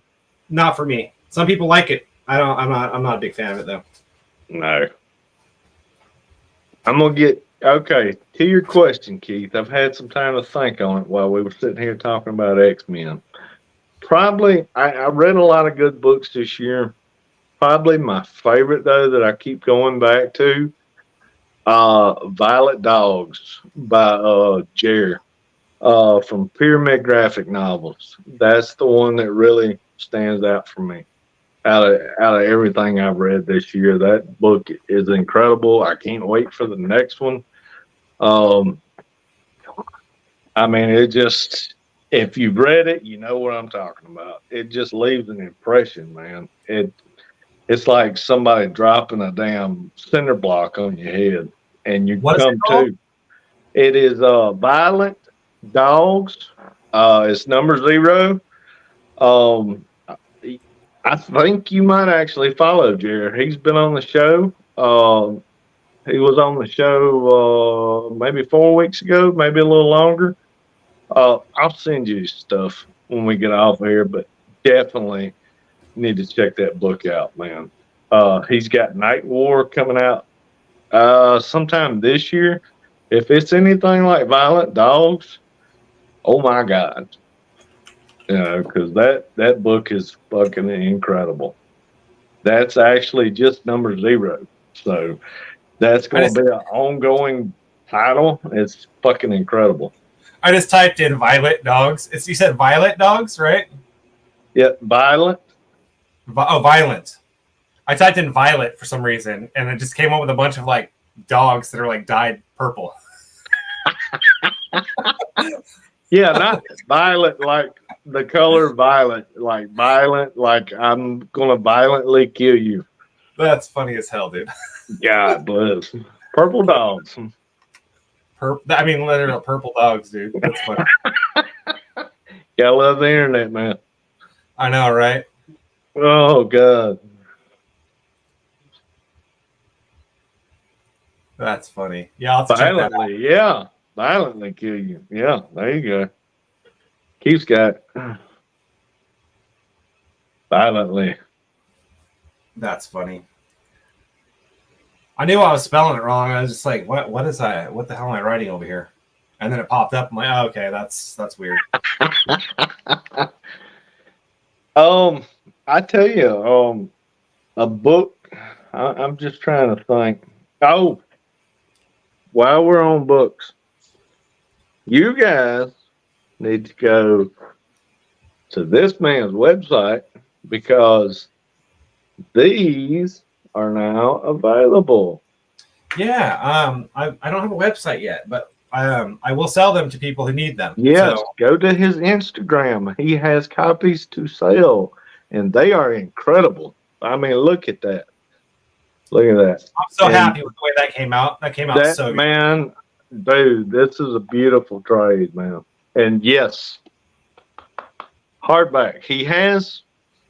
Not for me. Some people like it. I'm not a big fan of it though. No. I'm gonna get to your question, Keith. I've had some time to think on it while we were sitting here talking about X-Men. Probably, I read a lot of good books this year. Probably my favorite though that I keep going back to. Violet Dogs by Jer from Pyramid Graphic Novels. That's the one that really stands out for me. Out of everything I've read this year, that book is incredible. I can't wait for the next one. I mean, it just, if you've read it, you know what I'm talking about. It just leaves an impression, man. It's like somebody dropping a damn cinder block on your head. And you come to. It is Violent Dogs. It's number 0. I think you might actually follow Jared. He's been on the show. He was on the show maybe 4 weeks ago, maybe a little longer. I'll send you stuff when we get off here, but definitely need to check that book out, man. He's got Night War coming out sometime this year. If it's anything like Violent Dogs, oh my God. You know, because that book is fucking incredible. That's actually just number 0. So that's going to be an ongoing title. It's fucking incredible. I just typed in Violet Dogs. You said Violet Dogs, right? Yeah, Violent. Violent. I typed in Violet for some reason, and it just came up with a bunch of like dogs that are like dyed purple. Yeah, not violet like the color violet, like violent, like I'm gonna violently kill you. That's funny as hell, dude. God bless. Purple dogs. I mean, literally purple dogs, dude. That's funny. Yeah, I love the internet, man. I know, right? Oh God. That's funny. Yeah, I'll check that out. Yeah. Violently kill you. Yeah, there you go. Keith's got violently. That's funny. I knew I was spelling it wrong. I was just like, what the hell am I writing over here? And then it popped up. I'm like, oh, okay, that's weird. I tell you, a book. I'm just trying to think. Oh, while we're on books, you guys need to go to this man's website because these are now available. Yeah, I don't have a website yet, but I will sell them to people who need them. Yes, go to his Instagram. He has copies to sell, and they are incredible. I mean, look at that. Look at that. I'm so happy with the way that came out. That came out That, so good. man, dude, this is a beautiful trade, man. And yes, hardback. He has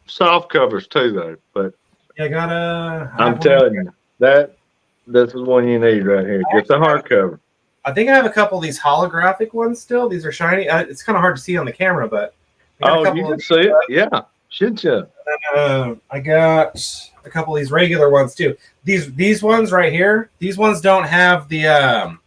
soft covers too, though. But Yeah, I'm telling you, this is one you need right here. Get the hardcover. I think I have a couple of these holographic ones still. These are shiny. It's kind of hard to see on the camera, but oh, you can see it. Yeah, should you? And, I got a couple of these regular ones too. These ones right here. These ones don't have the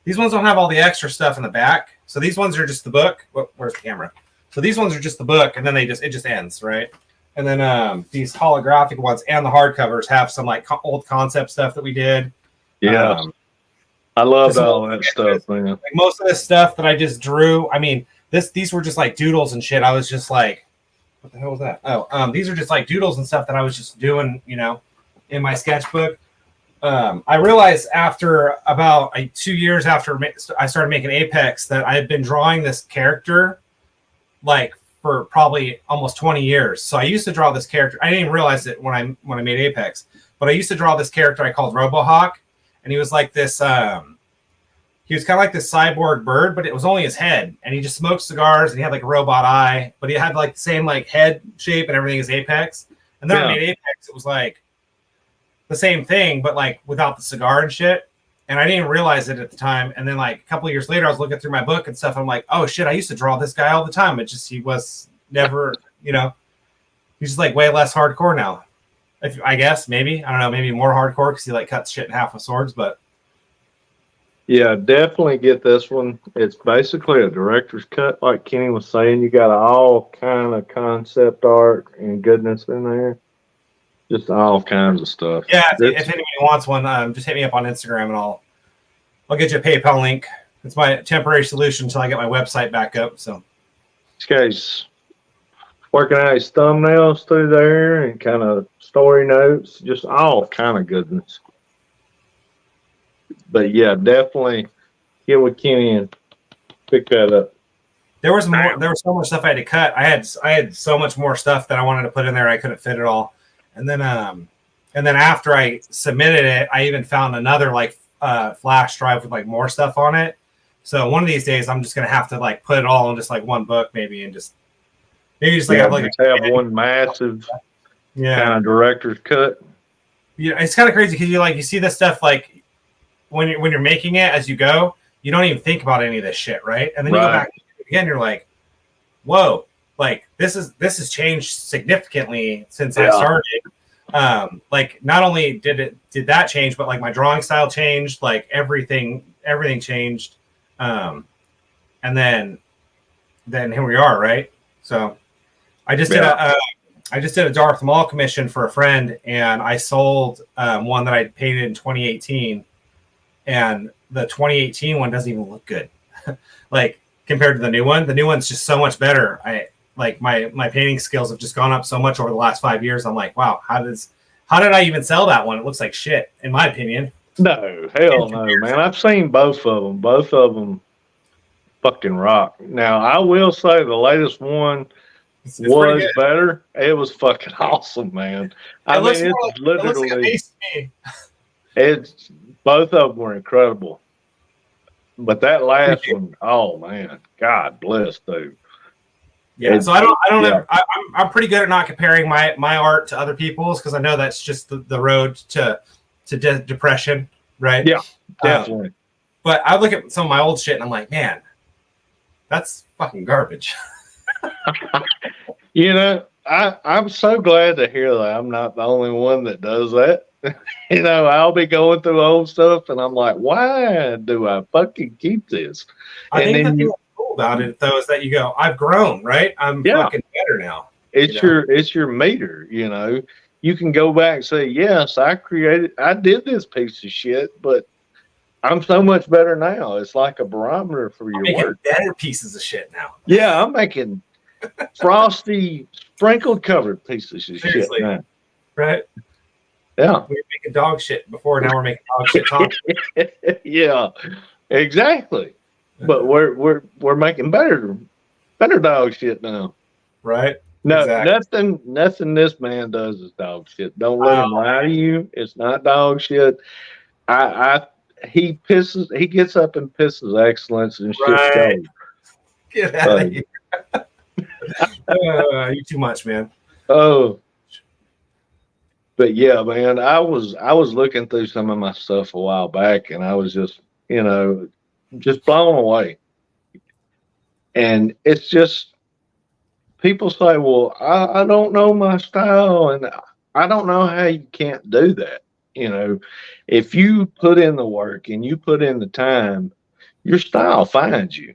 these ones don't have all the extra stuff in the back. So these ones are just the book. Where's the camera? So these ones are just the book, and then it just ends, right? And then these holographic ones and the hardcovers have some like old concept stuff that we did. Yeah. I loved all that stuff, man. Like most of this stuff that I just drew, I mean, these were just like doodles and shit. I was just like, what the hell was that? Oh, these are just like doodles and stuff that I was just doing, you know, in my sketchbook. I realized after about 2 years after I started making Apex that I had been drawing this character like for probably almost 20 years. So I used to draw this character. I didn't even realize it when I made Apex, but I used to draw this character I called RoboHawk. And he was like this, he was kind of like this cyborg bird, but it was only his head. And he just smoked cigars and he had like a robot eye, but he had like the same like head shape and everything as Apex. And then when I made Apex, it was like the same thing, but like without the cigar and shit. And I didn't realize it at the time. And then like a couple of years later, I was looking through my book and stuff. I'm like, oh shit, I used to draw this guy all the time. It just, he was never, you know, he's just like way less hardcore now. I guess maybe, I don't know, maybe more hardcore because he like cuts shit in half with swords, but yeah, definitely get this one. It's basically a director's cut, like Kenny was saying. You got all kind of concept art and goodness in there, just all kinds of stuff. Yeah, if anybody wants one, just hit me up on Instagram and I'll get you a PayPal link. It's my temporary solution until I get my website back up. So this guy's working out his thumbnails through there and kind of story notes, just all kind of goodness. But yeah, definitely get with Kenny and pick that up. There was so much stuff I had to cut. I had so much more stuff that I wanted to put in there. I couldn't fit it all. And then after I submitted it, I even found another like flash drive with like more stuff on it. So one of these days I'm just gonna have to like put it all in just like one book maybe, and just like have one massive kind of director's cut. Yeah, it's kind of crazy because you see this stuff like when you're making it as you go, you don't even think about any of this shit, right? And then you go back again, you're like, whoa, like this has changed significantly since I started. Like not only did that change, but like my drawing style changed, like everything changed. And then here we are, right? So I just did a Darth Maul commission for a friend, and I sold one that I painted in 2018, and the 2018 one doesn't even look good, like compared to the new one. The new one's just so much better. I like my painting skills have just gone up so much over the last 5 years. I'm like, wow, how did I even sell that one? It looks like shit, in my opinion. No, hell no, man. I've seen both of them. Both of them fucking rock. Now, I will say the latest one was better. It was fucking awesome, man. I mean, it's literally, it's both of them were incredible. But that last one, oh man, God bless, dude. Yeah, so I'm pretty good at not comparing my art to other people's, because I know that's just the road to depression, right? Yeah, definitely. But I look at some of my old shit and I'm like, man, that's fucking garbage. You know, I'm so glad to hear that I'm not the only one that does that. You know, I'll be going through old stuff and I'm like, why do I fucking keep this? I think the thing that's cool about it, though, is that you go, I've grown, right? I'm fucking better now. It's your meter, you know. You can go back and say, yes, I did this piece of shit, but I'm so much better now. It's like a barometer for your work. Better pieces of shit now. Yeah, I'm making frosty, sprinkled covered pieces of shit now. Right? Yeah. We were making dog shit before, now we're making dog shit talk. Yeah, exactly. But we're making better dog shit now. Right. No, Exactly. nothing this man does is dog shit. Don't let him Oh, lie to you. It's not dog shit. He gets up and pisses excellence and shit right. goes. Get out of So, here. You're too much, man. oh, but yeah, man, I was looking through some of my stuff a while back, and I was just, just blown away. And it's just people say, "Well, I don't know my style," and I don't know how you can't do that. You know, if you put in the work and you put in the time, your style finds you.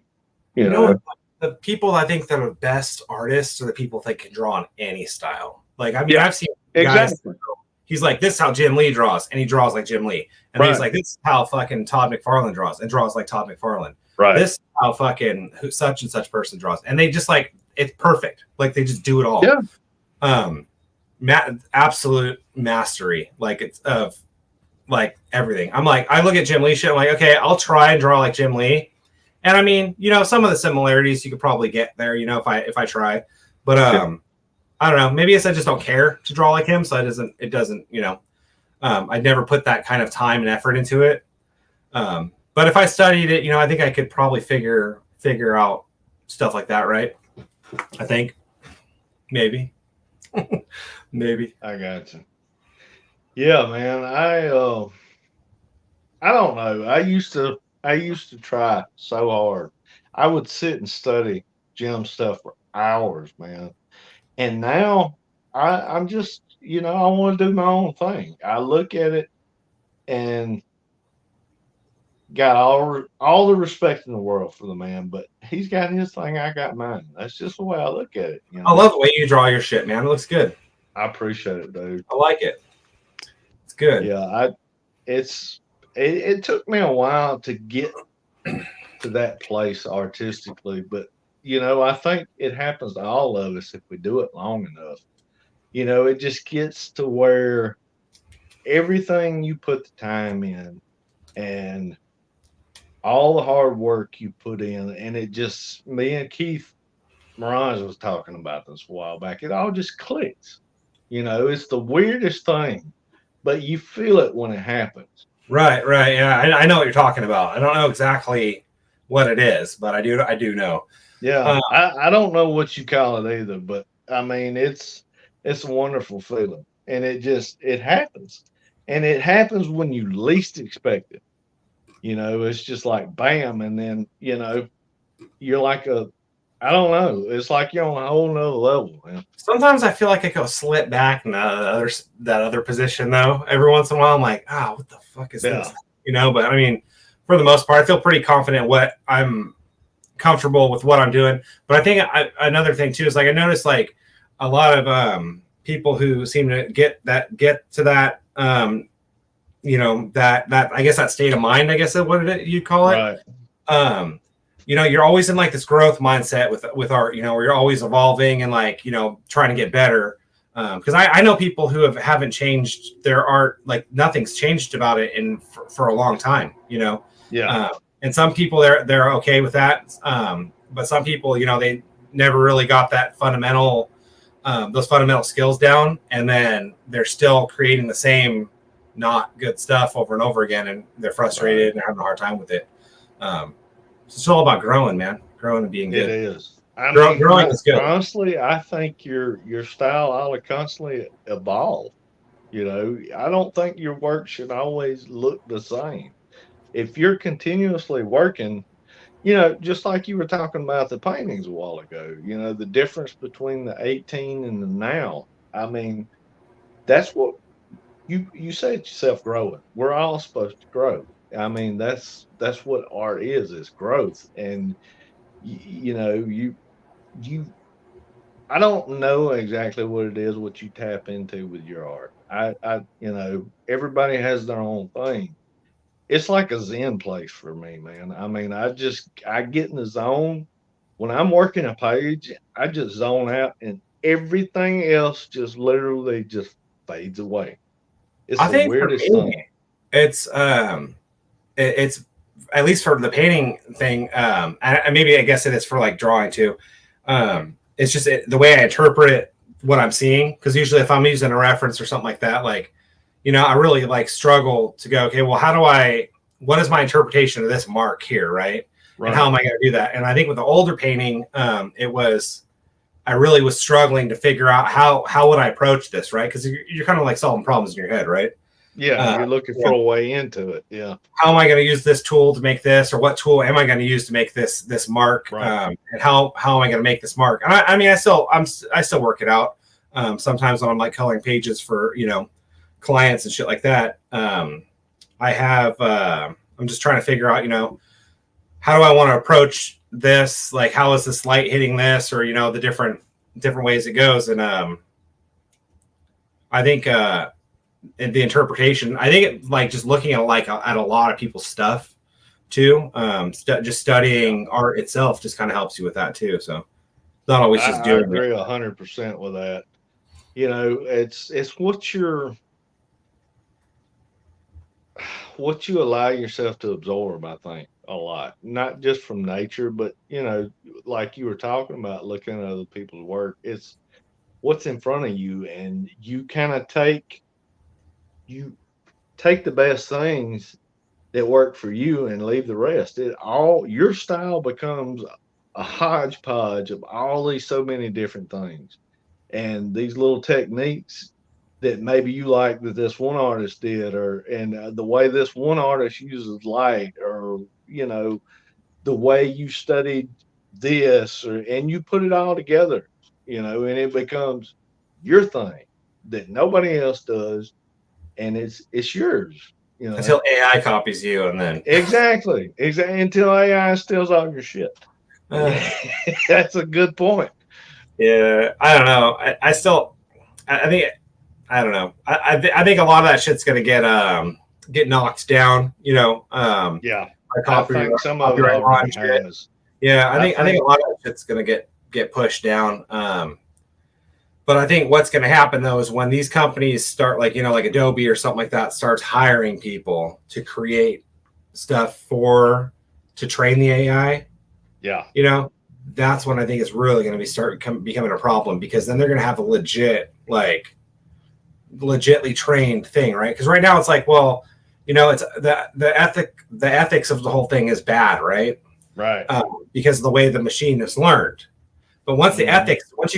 You You know what? know, The people I think that are best artists are the people that can draw on any style. Like, I mean, yeah, I've seen guys. exactly, He's like, this is how Jim Lee draws, and he draws like Jim Lee. And then he's right, like, this is how fucking Todd McFarlane draws, and draws like Todd McFarlane. right, This is how fucking such and such person draws, and they just like it's perfect. Like they just do it all. yeah, Um, absolute mastery. Like it's of like everything. I'm like, I look at Jim Lee shit. I'm like, okay, I'll try and draw like Jim Lee. And I mean, some of the similarities you could probably get there, if I try. But yeah. I don't know. Maybe it's I just don't care to draw like him, so it doesn't, I'd never put that kind of time and effort into it. But if I studied it, I think I could probably figure out stuff like that, right? I think maybe, maybe. I got you. Yeah, man. I don't know. I used to try so hard. I would sit and study gym stuff for hours, man. And now I'm just, I want to do my own thing. I look at it and got all the respect in the world for the man, but he's got his thing, I got mine. That's just the way I look at it, I love the way you draw your shit, man. It looks good. I appreciate it, dude. I like it. It's good. Yeah, it took me a while to get to that place artistically, but I think it happens to all of us if we do it long enough. It just gets to where everything you put the time in and all the hard work you put in, and it just me and Keith Mirage was talking about this a while back. It all just clicks. It's the weirdest thing, but you feel it when it happens. Right. Yeah, I know what you're talking about. I don't know exactly what it is, but I do know. Yeah, I don't know what you call it either, but I mean it's a wonderful feeling, and it happens, and it happens when you least expect it. It's just like bam, and then you're like I don't know, it's like you're on a whole nother level, man. Sometimes I feel like I go slip back in that other position though. Every once in a while, I'm like, what the fuck is this? But I mean, for the most part, I feel pretty confident what I'm comfortable with what I'm doing. But I think another thing too is like I noticed like a lot of people who seem to get to that that I guess that state of mind, I guess is what you'd call it. Right. You're always in like this growth mindset with art, where you're always evolving and like, trying to get better. Because I know people who haven't changed their art, like nothing's changed about it for a long time, Yeah. And some people they're okay with that. But some people, they never really got that those fundamental skills down, and then they're still creating the same not good stuff over and over again, and they're frustrated and having a hard time with it. It's all about growing, man. Growing and being good. It is. I mean, Growing is good. honestly, I think your style ought to constantly evolve. I don't think your work should always look the same. If you're continuously working, just like you were talking about the paintings a while ago, the difference between the 18 and the now. I mean, that's what you say it yourself, growing. We're all supposed to grow. I mean, that's what art is growth. And you I don't know exactly what it is what you tap into with your art. Everybody has their own thing. It's like a zen place for me, man. I mean, I get in the zone. When I'm working a page, I just zone out, and everything else just literally just fades away. It's I the think for weirdest me, thing. it's at least for the painting thing. And maybe I guess it is for like drawing too. it's just the way I interpret it, what I'm seeing. Because usually if I'm using a reference or something like that, like, I really like struggle to go, okay, well, what is my interpretation of this mark here, right? And how am I going to do that? And I think with the older painting, I really was struggling to figure out how would I approach this, right? Because you're kind of like solving problems in your head, right? Yeah, you're looking for a way into it. Yeah. How am I going to use this tool to make this, or what tool am I going to use to make this mark? Right. And how am I going to make this mark? And I still work it out. Sometimes when I'm like coloring pages for clients and shit like that, I'm just trying to figure out how do I want to approach this? Like, how is this light hitting this, or the different ways it goes? And I think the interpretation, I think it, like just looking at at a lot of people's stuff too, just studying art itself just kind of helps you with that too. So not always just doing. I agree 100% with that. It's what you allow yourself to absorb, I think, a lot, not just from nature, but like you were talking about, looking at other people's work. It's what's in front of you, and you kind of take the best things that work for you and leave the rest. Your style becomes a hodgepodge of so many different things, and these little techniques that maybe you like that this one artist did, and the way this one artist uses light, or the way you studied this, and you put it all together, and it becomes your thing that nobody else does, and it's yours. Until AI copies you, and then exactly until AI steals all your shit. That's a good point. Yeah, I don't know. I think I don't know. I think a lot of that shit's gonna get knocked down. Yeah, I think some of it already has. Yeah, I think a lot of that shit's gonna get pushed down. But I think what's going to happen though is when these companies start, like Adobe or something like that, starts hiring people to create stuff to train the AI. Yeah. That's when I think it's really going to becoming a problem, because then they're going to have a legitly trained thing, right? Because right now it's like, well, it's the ethics of the whole thing is bad, right? Right. Because of the way the machine is learned. But once you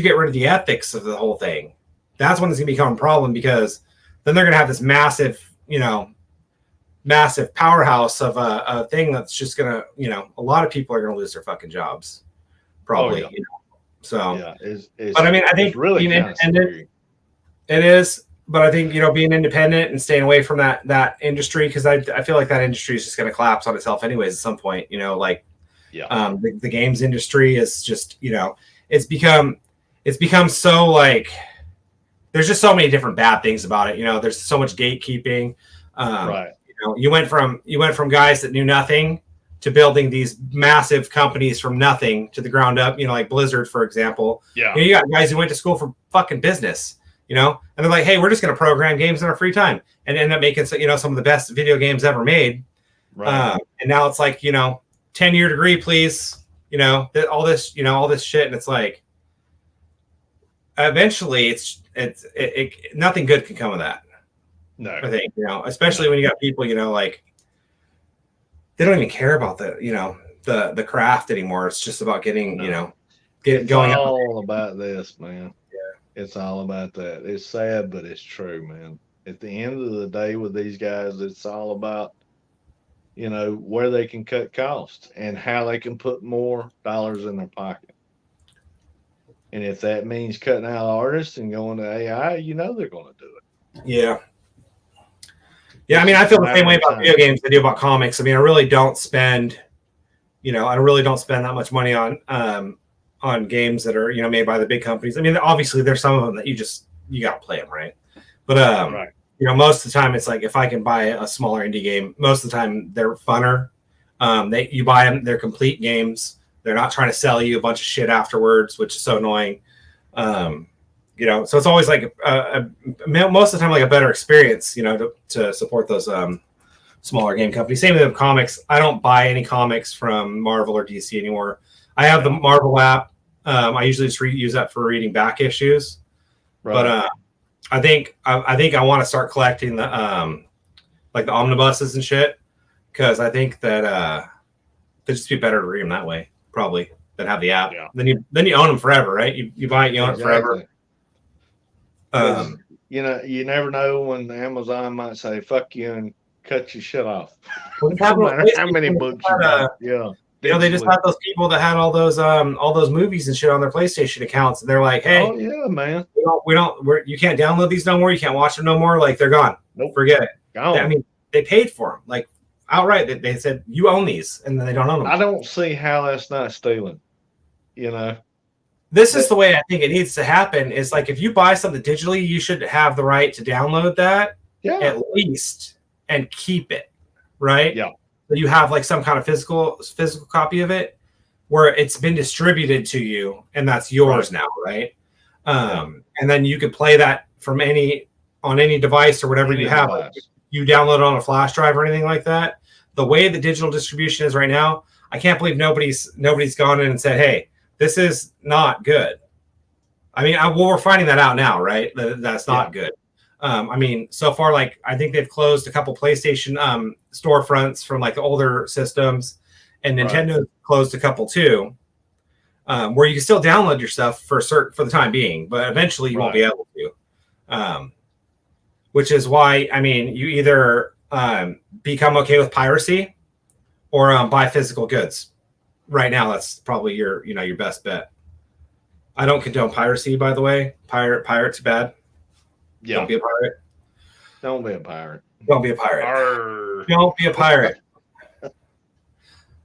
get rid of the ethics of the whole thing, that's when it's going to become a problem, because then they're going to have this massive powerhouse of a thing that's just going to, a lot of people are going to lose their fucking jobs, probably. So, yeah, but I mean, I think really independent, it is. But I think being independent and staying away from that industry, because I feel like that industry is just going to collapse on itself anyways at some point. The games industry is just it's become so like there's just so many different bad things about it. There's so much gatekeeping. Right. You went from guys that knew nothing to building these massive companies from nothing to the ground up. Like Blizzard, for example. Yeah. You got guys who went to school for fucking business. And they're like, hey, we're just going to program games in our free time, and end up making some of the best video games ever made. Right. And now it's like 10-year degree, please. All this shit, and it's like eventually it nothing good can come of that. No, I think especially when you got people like they don't even care about the craft anymore. It's just about getting going. It's all about this, man. Yeah, it's all about that. It's sad, but it's true, man. At the end of the day, with these guys, it's all about where they can cut costs and how they can put more dollars in their pocket. And if that means cutting out artists and going to AI, they're going to do it. Yeah. Yeah, I mean, I feel the same way about video games as I do about comics. I mean, I really don't spend that much money on games that are, made by the big companies. I mean, obviously there's some of them that you got to play them, right? But, right. Most of the time it's like, if I can buy a smaller indie game, most of the time they're funner. You buy them, they're complete games. They're not trying to sell you a bunch of shit afterwards, which is so annoying. So it's always like most of the time like a better experience, to support those smaller game companies. Same with comics. I don't buy any comics from Marvel or DC anymore. I have the Marvel app. I usually just use that for reading back issues. Right. But I think I want to start collecting the like the omnibuses and shit, because I think that it'd just be better to read them that way, probably, than have the app. Yeah. Then you own them forever, right? You buy it, you own it forever. You never know when Amazon might say "fuck you" and cut your shit off. No matter how many books you got. Yeah. They just had those people that had all those movies and shit on their PlayStation accounts, and they're like, "Hey, oh yeah, man, you can't download these no more. You can't watch them no more. Like, they're gone. Nope. Forget it." I mean, they paid for them, like, outright. They said you own these, and then they don't own them. I don't see how that's not stealing. This is the way I think it needs to happen. Is like, if you buy something digitally, you should have the right to download that at least and keep it, right? Yeah. So you have like some kind of physical copy of it where it's been distributed to you, and that's yours now, right? And then you could play that from on any device or whatever you have. Like, you download it on a flash drive or anything like that. The way the digital distribution is right now, I can't believe nobody's gone in and said, "Hey, this is not good." I mean, we're finding that out now, right? That's not good. I mean, so far, like, I think they've closed a couple PlayStation storefronts from like the older systems, and Nintendo closed a couple too, where you can still download your stuff for the time being, but eventually you won't be able to. Which is why, I mean, you either become okay with piracy or buy physical goods. Right now, that's probably your best bet. I don't condone piracy, by the way. Pirate's bad. Yeah. Don't be a pirate. Don't be a pirate. Don't be a pirate. Arr. Don't be a pirate.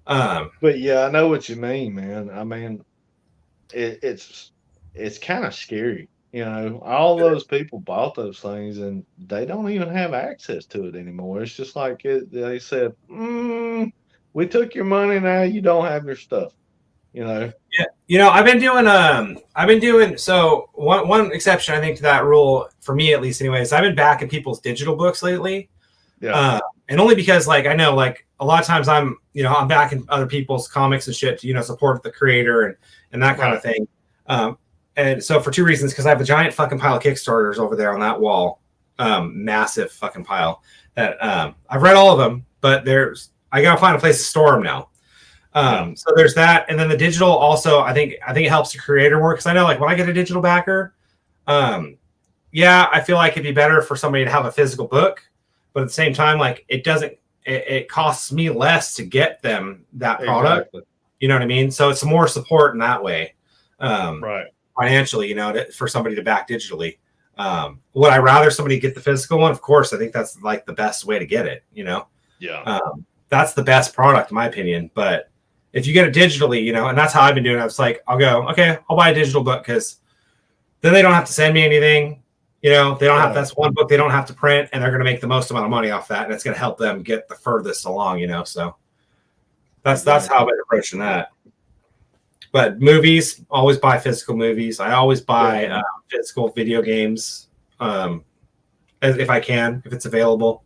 But yeah, I know what you mean, man. I mean, it's kind of scary. All those people bought those things and they don't even have access to it anymore. It's just like they said, we took your money, now you don't have your stuff. Yeah, I've been doing so one exception, I think, to that rule, for me at least anyways, I've been back in people's digital books lately. Yeah. And only because, like, I know, like, a lot of times I'm back in other people's comics and shit to, support the creator and that kind of thing. And so for two reasons, because I have a giant fucking pile of Kickstarters over there on that wall, massive fucking pile that I've read all of them, but I gotta find a place to store them now. So there's that, and then the digital also. I think it helps the creator more, because I know, like, when I get a digital backer, I feel like it'd be better for somebody to have a physical book, but at the same time, like, it costs me less to get them that product. Exactly. You know what I mean? So it's more support in that way. Financially, for somebody to back digitally. Would I rather somebody get the physical one? Of course. I think that's like the best way to get it, Yeah. That's the best product in my opinion. But if you get it digitally, and that's how I've been doing it. It's like, I'll go, okay, I'll buy a digital book, because then they don't have to send me anything. They don't have, that's one book they don't have to print, and they're going to make the most amount of money off that, and it's going to help them get the furthest along, so that's how I've been approaching that. But movies, always buy physical movies. I always buy physical video games, if I can, if it's available.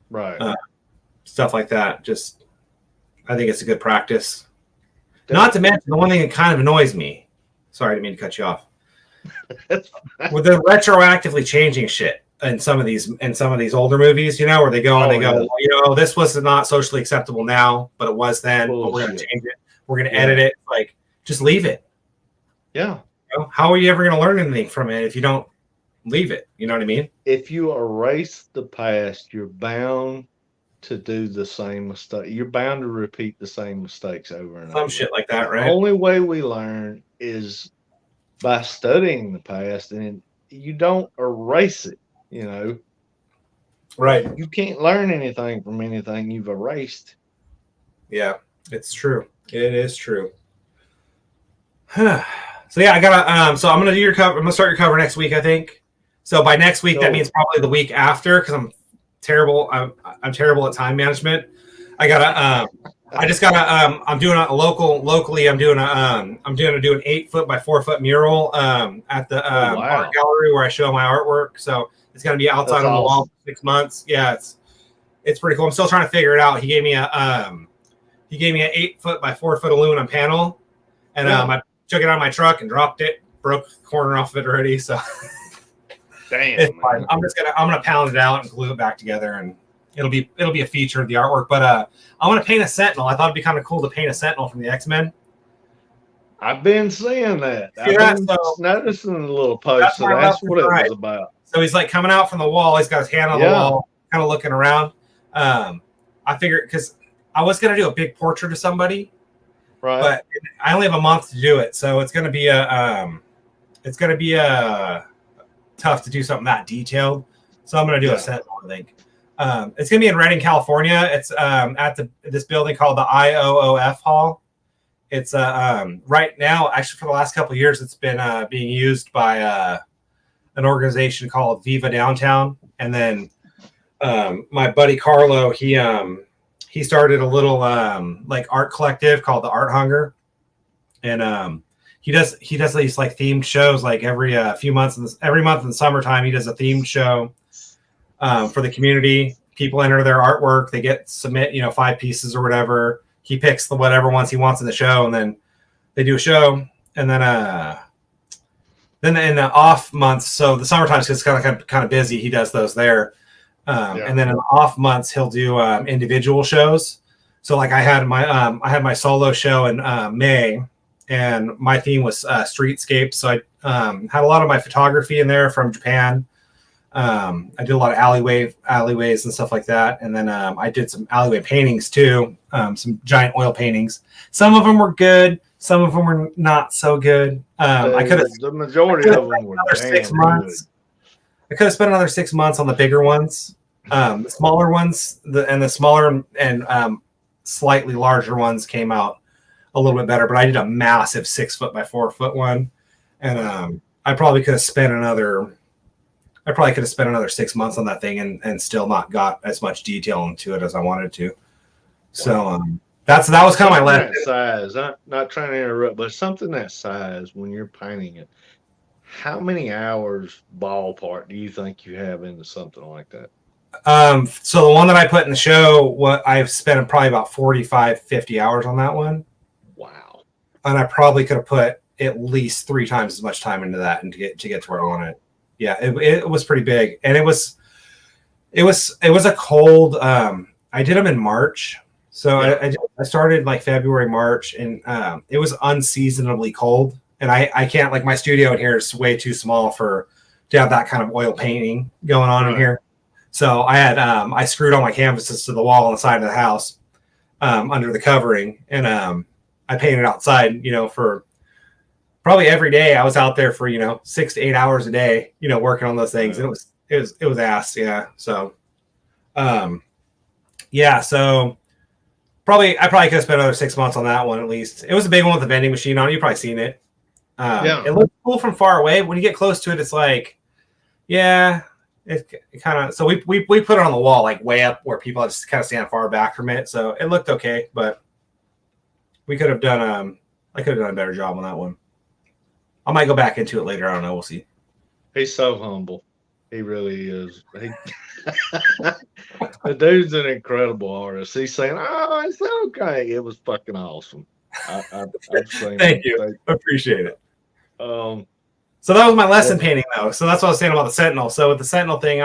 Right. Stuff like that. Just, I think it's a good practice. Not to mention, the one thing that kind of annoys me. Sorry, I didn't mean to cut you off. With the retroactively changing shit in some of these older movies, where they go well, this was not socially acceptable now, but it was then. But we're going to change it. We're going to edit it. Like, just leave it. Yeah. How are you ever going to learn anything from it if you don't leave it? You know what I mean? If you erase the past, you're bound to do the same mistake. You're bound to repeat the same mistakes over and over. Some shit like that, right? The only way we learn is by studying the past, and you don't erase it, Right. You can't learn anything from anything you've erased. Yeah, it's true. It is true. So yeah, I gotta. So I'm gonna do your cover. I'm gonna start your cover next week, I think. So by next week, that means probably the week after, because I'm terrible. I'm terrible at time management. I gotta. I just gotta. I'm doing a locally. I'm doing an 8 foot by 4 foot mural at the art gallery where I show my artwork. So it's gonna be outside on the wall for 6 months. Yeah, it's pretty cool. I'm still trying to figure it out. He gave me an 8 foot by 4 foot aluminum panel, and I took it out of my truck and dropped it, broke the corner off of it already. So damn, it's fine. I'm gonna pound it out and glue it back together, and it'll be a feature of the artwork. But I want to paint a Sentinel. I thought it'd be kind of cool to paint a Sentinel from the X-Men. I've been seeing that. I've been noticing a little post. So that's what it was about. So he's like coming out from the wall. He's got his hand on the wall, kind of looking around. I figured because I was gonna do a big portrait of somebody, right? But I only have a month to do it, so it's gonna be tough to do something that detailed. So I'm gonna do a Sentinel, I think. It's gonna be in Redding, California. It's at this building called the IOOF Hall. It's right now, actually for the last couple of years, it's been being used by an organization called Viva Downtown. And then my buddy Carlo, he started a little like art collective called the Art Hunger, and he does these like themed shows like every few months. Every month in the summertime, he does a themed show for the community. People enter their artwork. They submit 5 pieces or whatever. He picks the whatever ones he wants in the show, and then they do a show. And then in the off months, so the summertime is kind of busy. He does those there, and then in the off months he'll do individual shows. So like I had my solo show in May, and my theme was streetscapes. So I had a lot of my photography in there from Japan. I did a lot of alleyways and stuff like that. And then I did some alleyway paintings too, some giant oil paintings. Some of them were good. Some of them were not so good. The majority of them were another 6 months. I could have spent another 6 months on the bigger ones. The smaller ones, the smaller and slightly larger ones came out a little bit better. But I did a massive 6 foot by 4 foot one, and I probably could have spent another 6 months on that thing and still not got as much detail into it as I wanted to. So that was kind of my last size. Not trying to interrupt, but something that size when you're painting it, how many hours ballpark do you think you have into something like that? So the one that I put in the show, I've spent probably about 45, 50 hours on that one. Wow. And I probably could have put at least 3 times as much time into that and to get to where I wanted. Yeah, it was pretty big, and it was a cold. I did them in March, so I started like February, March, and it was unseasonably cold. And I can't, like, my studio in here is way too small to have that kind of oil painting going on in here. So I had I screwed all my canvases to the wall on the side of the house under the covering, and I painted outside, for probably every day. I was out there for 6 to 8 hours a day, working on those things, and it was ass. Yeah. So, so I probably could have spent another 6 months on that one at least. It was a big one with the vending machine on it. You've probably seen it. It looks cool from far away. When you get close to it, it's like, it kind of. So we put it on the wall, like way up where people just kind of stand far back from it. So it looked okay, but we could have done. I could have done a better job on that one. I might go back into it later. I don't know. We'll see. He's so humble. He really is. The dude's an incredible artist. He's saying, "Oh, it's okay." It was fucking awesome. Thank you. I appreciate it. So that was my lesson painting, though. So that's what I was saying about the Sentinel. So with the Sentinel thing,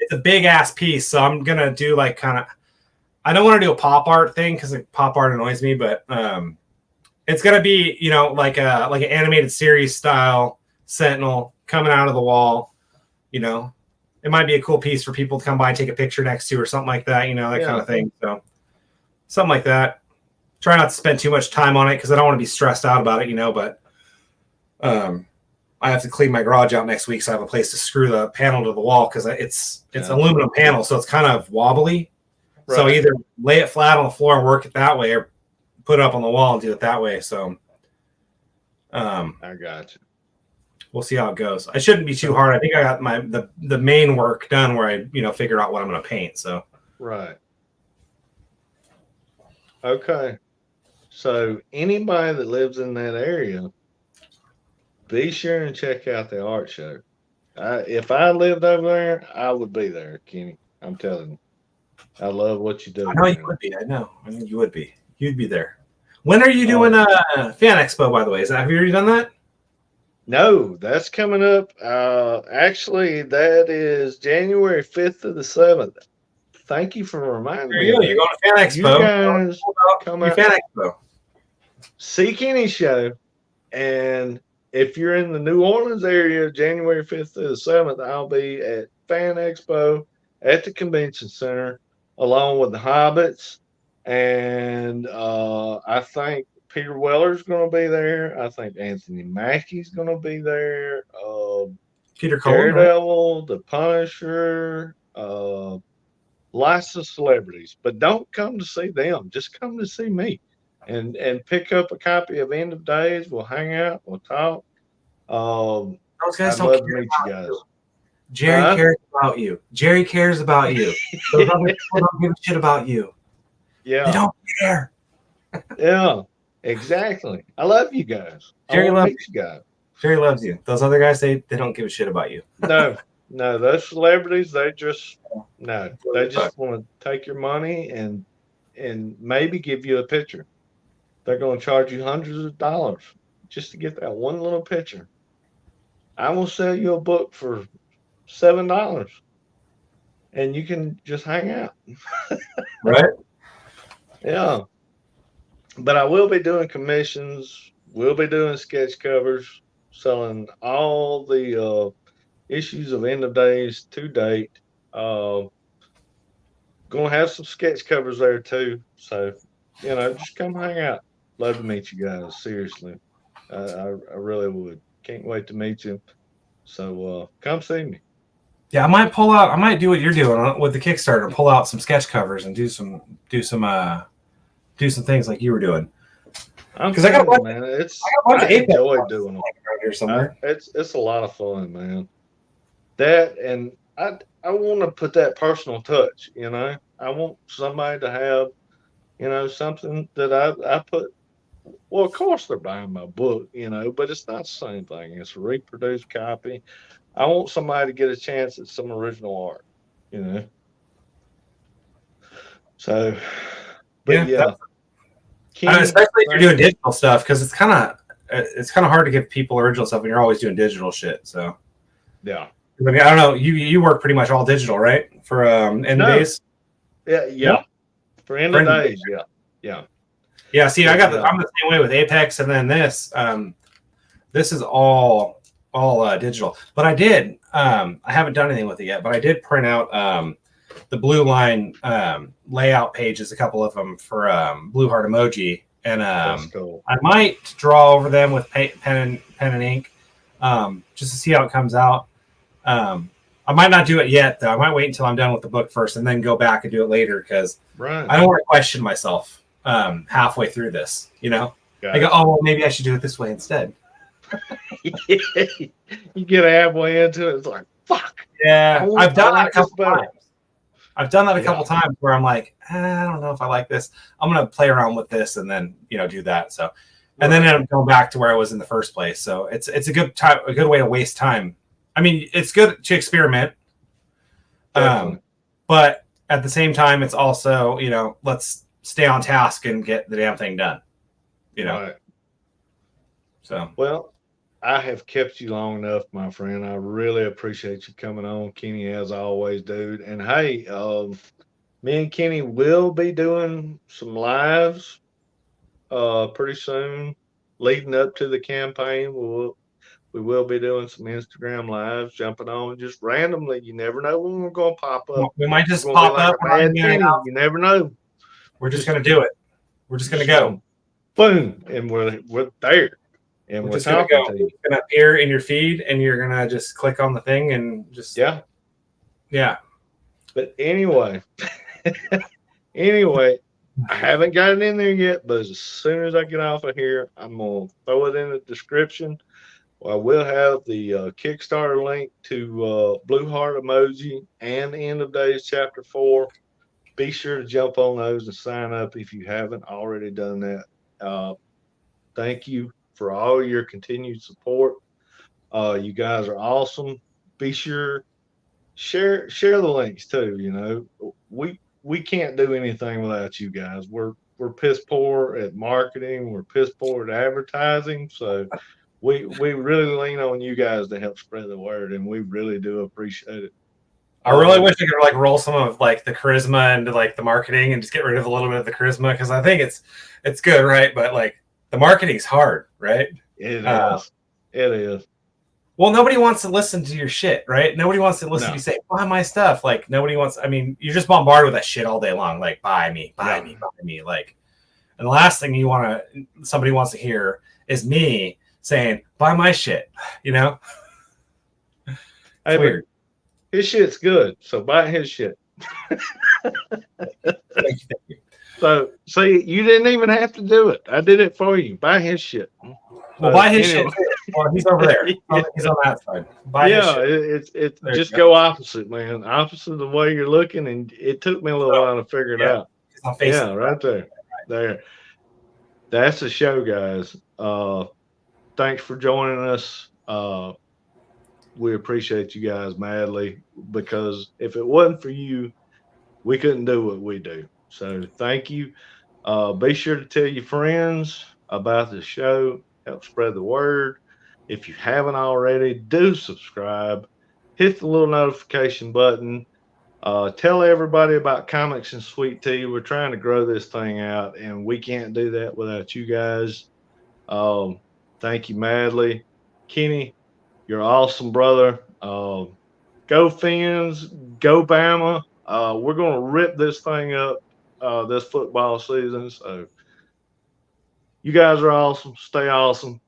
it's a big ass piece. So I'm gonna do like kind of. I don't want to do a pop art thing because pop art annoys me, but it's gonna be like an animated series style Sentinel coming out of the wall. It might be a cool piece for people to come by and take a picture next to or something like that. That kind of thing. So something like that. Try not to spend too much time on it because I don't want to be stressed out about it. But I have to clean my garage out next week, so I have a place to screw the panel to the wall because it's aluminum panel, so it's kind of wobbly. Right. So either lay it flat on the floor and work it that way, or put it up on the wall and do it that way. So I got you. We'll see how it goes. I shouldn't be too hard. I think I got the main work done where I figure out what I'm going to paint. So right. Okay. So anybody that lives in that area, be sure and check out the art show. If I lived over there, I would be there, Kenny. I'm telling you. I love what you do. I know you would be. I know. I think you would be. You'd be there. When are you doing a fan expo? By the way, have you already done that? No, that's coming up. Actually, that is January 5th to the 7th. Thank you for reminding There me you of go. You're that. going to fan You expo. guys come Your out, fan expo. see Kenny show, and if you're in the New Orleans area, January 5th to the 7th, I'll be at Fan Expo at the convention center along with the Hobbits. And I think Peter Weller's going to be there. I think Anthony Mackie's going to be there. Peter Cullen, right? Daredevil, The Punisher, lots of celebrities. But don't come to see them. Just come to see me. And pick up a copy of End of Days. We'll hang out. We'll talk. Those guys I'd don't love to care meet you about guys. you. Jerry cares about you. Jerry cares about you. Those other people don't give a shit about you. Yeah. They don't care. Yeah. Exactly. I love you guys. Jerry I want to loves meet you guys. Jerry loves you. Those other guys, they don't give a shit about you. No, those celebrities, they just want to take your money and maybe give you a picture. They're going to charge you hundreds of dollars just to get that one little picture. I will sell you a book for $7, and you can just hang out. Right? Yeah. But I will be doing commissions. We'll be doing sketch covers, selling all the issues of End of Days to date. Uh, Gonna have some sketch covers there too. So, just come hang out. Love to meet you guys. Seriously, I really would. Can't wait to meet you. So come see me. Yeah, I might pull out. I might do what you're doing with the Kickstarter. Pull out some sketch covers and do some things like you were doing. Because I got a bunch, man. I enjoy doing them here somewhere. It's a lot of fun, man. That and I want to put that personal touch. I want somebody to have something that I put. Well, of course they're buying my book, but it's not the same thing. It's a reproduced copy. I want somebody to get a chance at some original art. So, but yeah. Especially if you're doing digital stuff, because it's kind of hard to give people original stuff when you're always doing digital shit. So yeah, I mean, I don't know. You work pretty much all digital, right? For End of Days. Yeah. No? For End of Days, yeah. See, I'm the same way with Apex, and then this. This is all digital. But I did. I haven't done anything with it yet, but I did print out the Blue Line layout pages, a couple of them for Blue Heart Emoji, and that's cool. I might draw over them with pen and ink, just to see how it comes out. I might not do it yet, though. I might wait until I'm done with the book first, and then go back and do it later, because I don't want to question myself halfway through this. I go, oh well, maybe I should do it this way instead. You get halfway into it, it's like, fuck. Yeah, I've done that a couple times. I've done that a couple times where I'm like, I don't know if I like this. I'm gonna play around with this and then do that. So, and then I'm going back to where I was in the first place. So it's a good way to waste time. I mean, it's good to experiment, but at the same time, it's also let's stay on task and get the damn thing done. Right. So well, I have kept you long enough, my friend. I really appreciate you coming on, Kenny, as always, dude. And hey, me and Kenny will be doing some lives pretty soon, leading up to the campaign. We will be doing some Instagram lives, jumping on just randomly. You never know when we're going to pop up. We might just pop up. Kenny, you never know. We're just going to do it. We're just going to go. Boom, and we're there. And we're just going to go. It's going to appear in your feed, and you're going to just click on the thing and just yeah. But anyway, I haven't got it in there yet. But as soon as I get off of here, I'm gonna throw it in the description. I will have the Kickstarter link to Blue Heart Emoji and End of Days Chapter 4. Be sure to jump on those and sign up if you haven't already done that. Thank you for all your continued support. You guys are awesome. Be sure share the links too. We can't do anything without you guys. We're we're piss poor at marketing. We're piss poor at advertising. So we really lean on you guys to help spread the word, and we really do appreciate it. I really wish I could like roll some of like the charisma into like the marketing and just get rid of a little bit of the charisma, because I think it's good, right? But like the marketing's hard, right? It is. It is. Well, nobody wants to listen to your shit, right? Nobody wants to listen to you say, buy my stuff. Like, nobody wants, I mean, you're just bombarded with that shit all day long. Like, buy me, buy me, buy me. Like, and the last thing somebody wants to hear is me saying, buy my shit, you know? Hey, weird. His shit's good, so buy his shit. Thank you. So, see, you didn't even have to do it. I did it for you. Buy his shit. Well, buy his shit. Well, he's over there. He's on that side. Buy his shit. It's just go opposite, man. Opposite of the way you're looking, and it took me a little while to figure it out. Yeah, right there. There. That's the show, guys. Thanks for joining us. We appreciate you guys madly, because if it wasn't for you, we couldn't do what we do. So thank you. Be sure to tell your friends about the show. Help spread the word. If you haven't already, do subscribe. Hit the little notification button. Tell everybody about Comics and Sweet Tea. We're trying to grow this thing out, and we can't do that without you guys. Thank you madly. Kenny, you're awesome, brother. Go Fins, go Bama. We're going to rip this thing up this football season. So you guys are awesome. Stay awesome.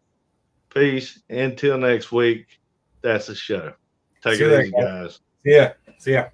Peace. Until next week, that's the show. Take it easy, guys. See ya. See ya.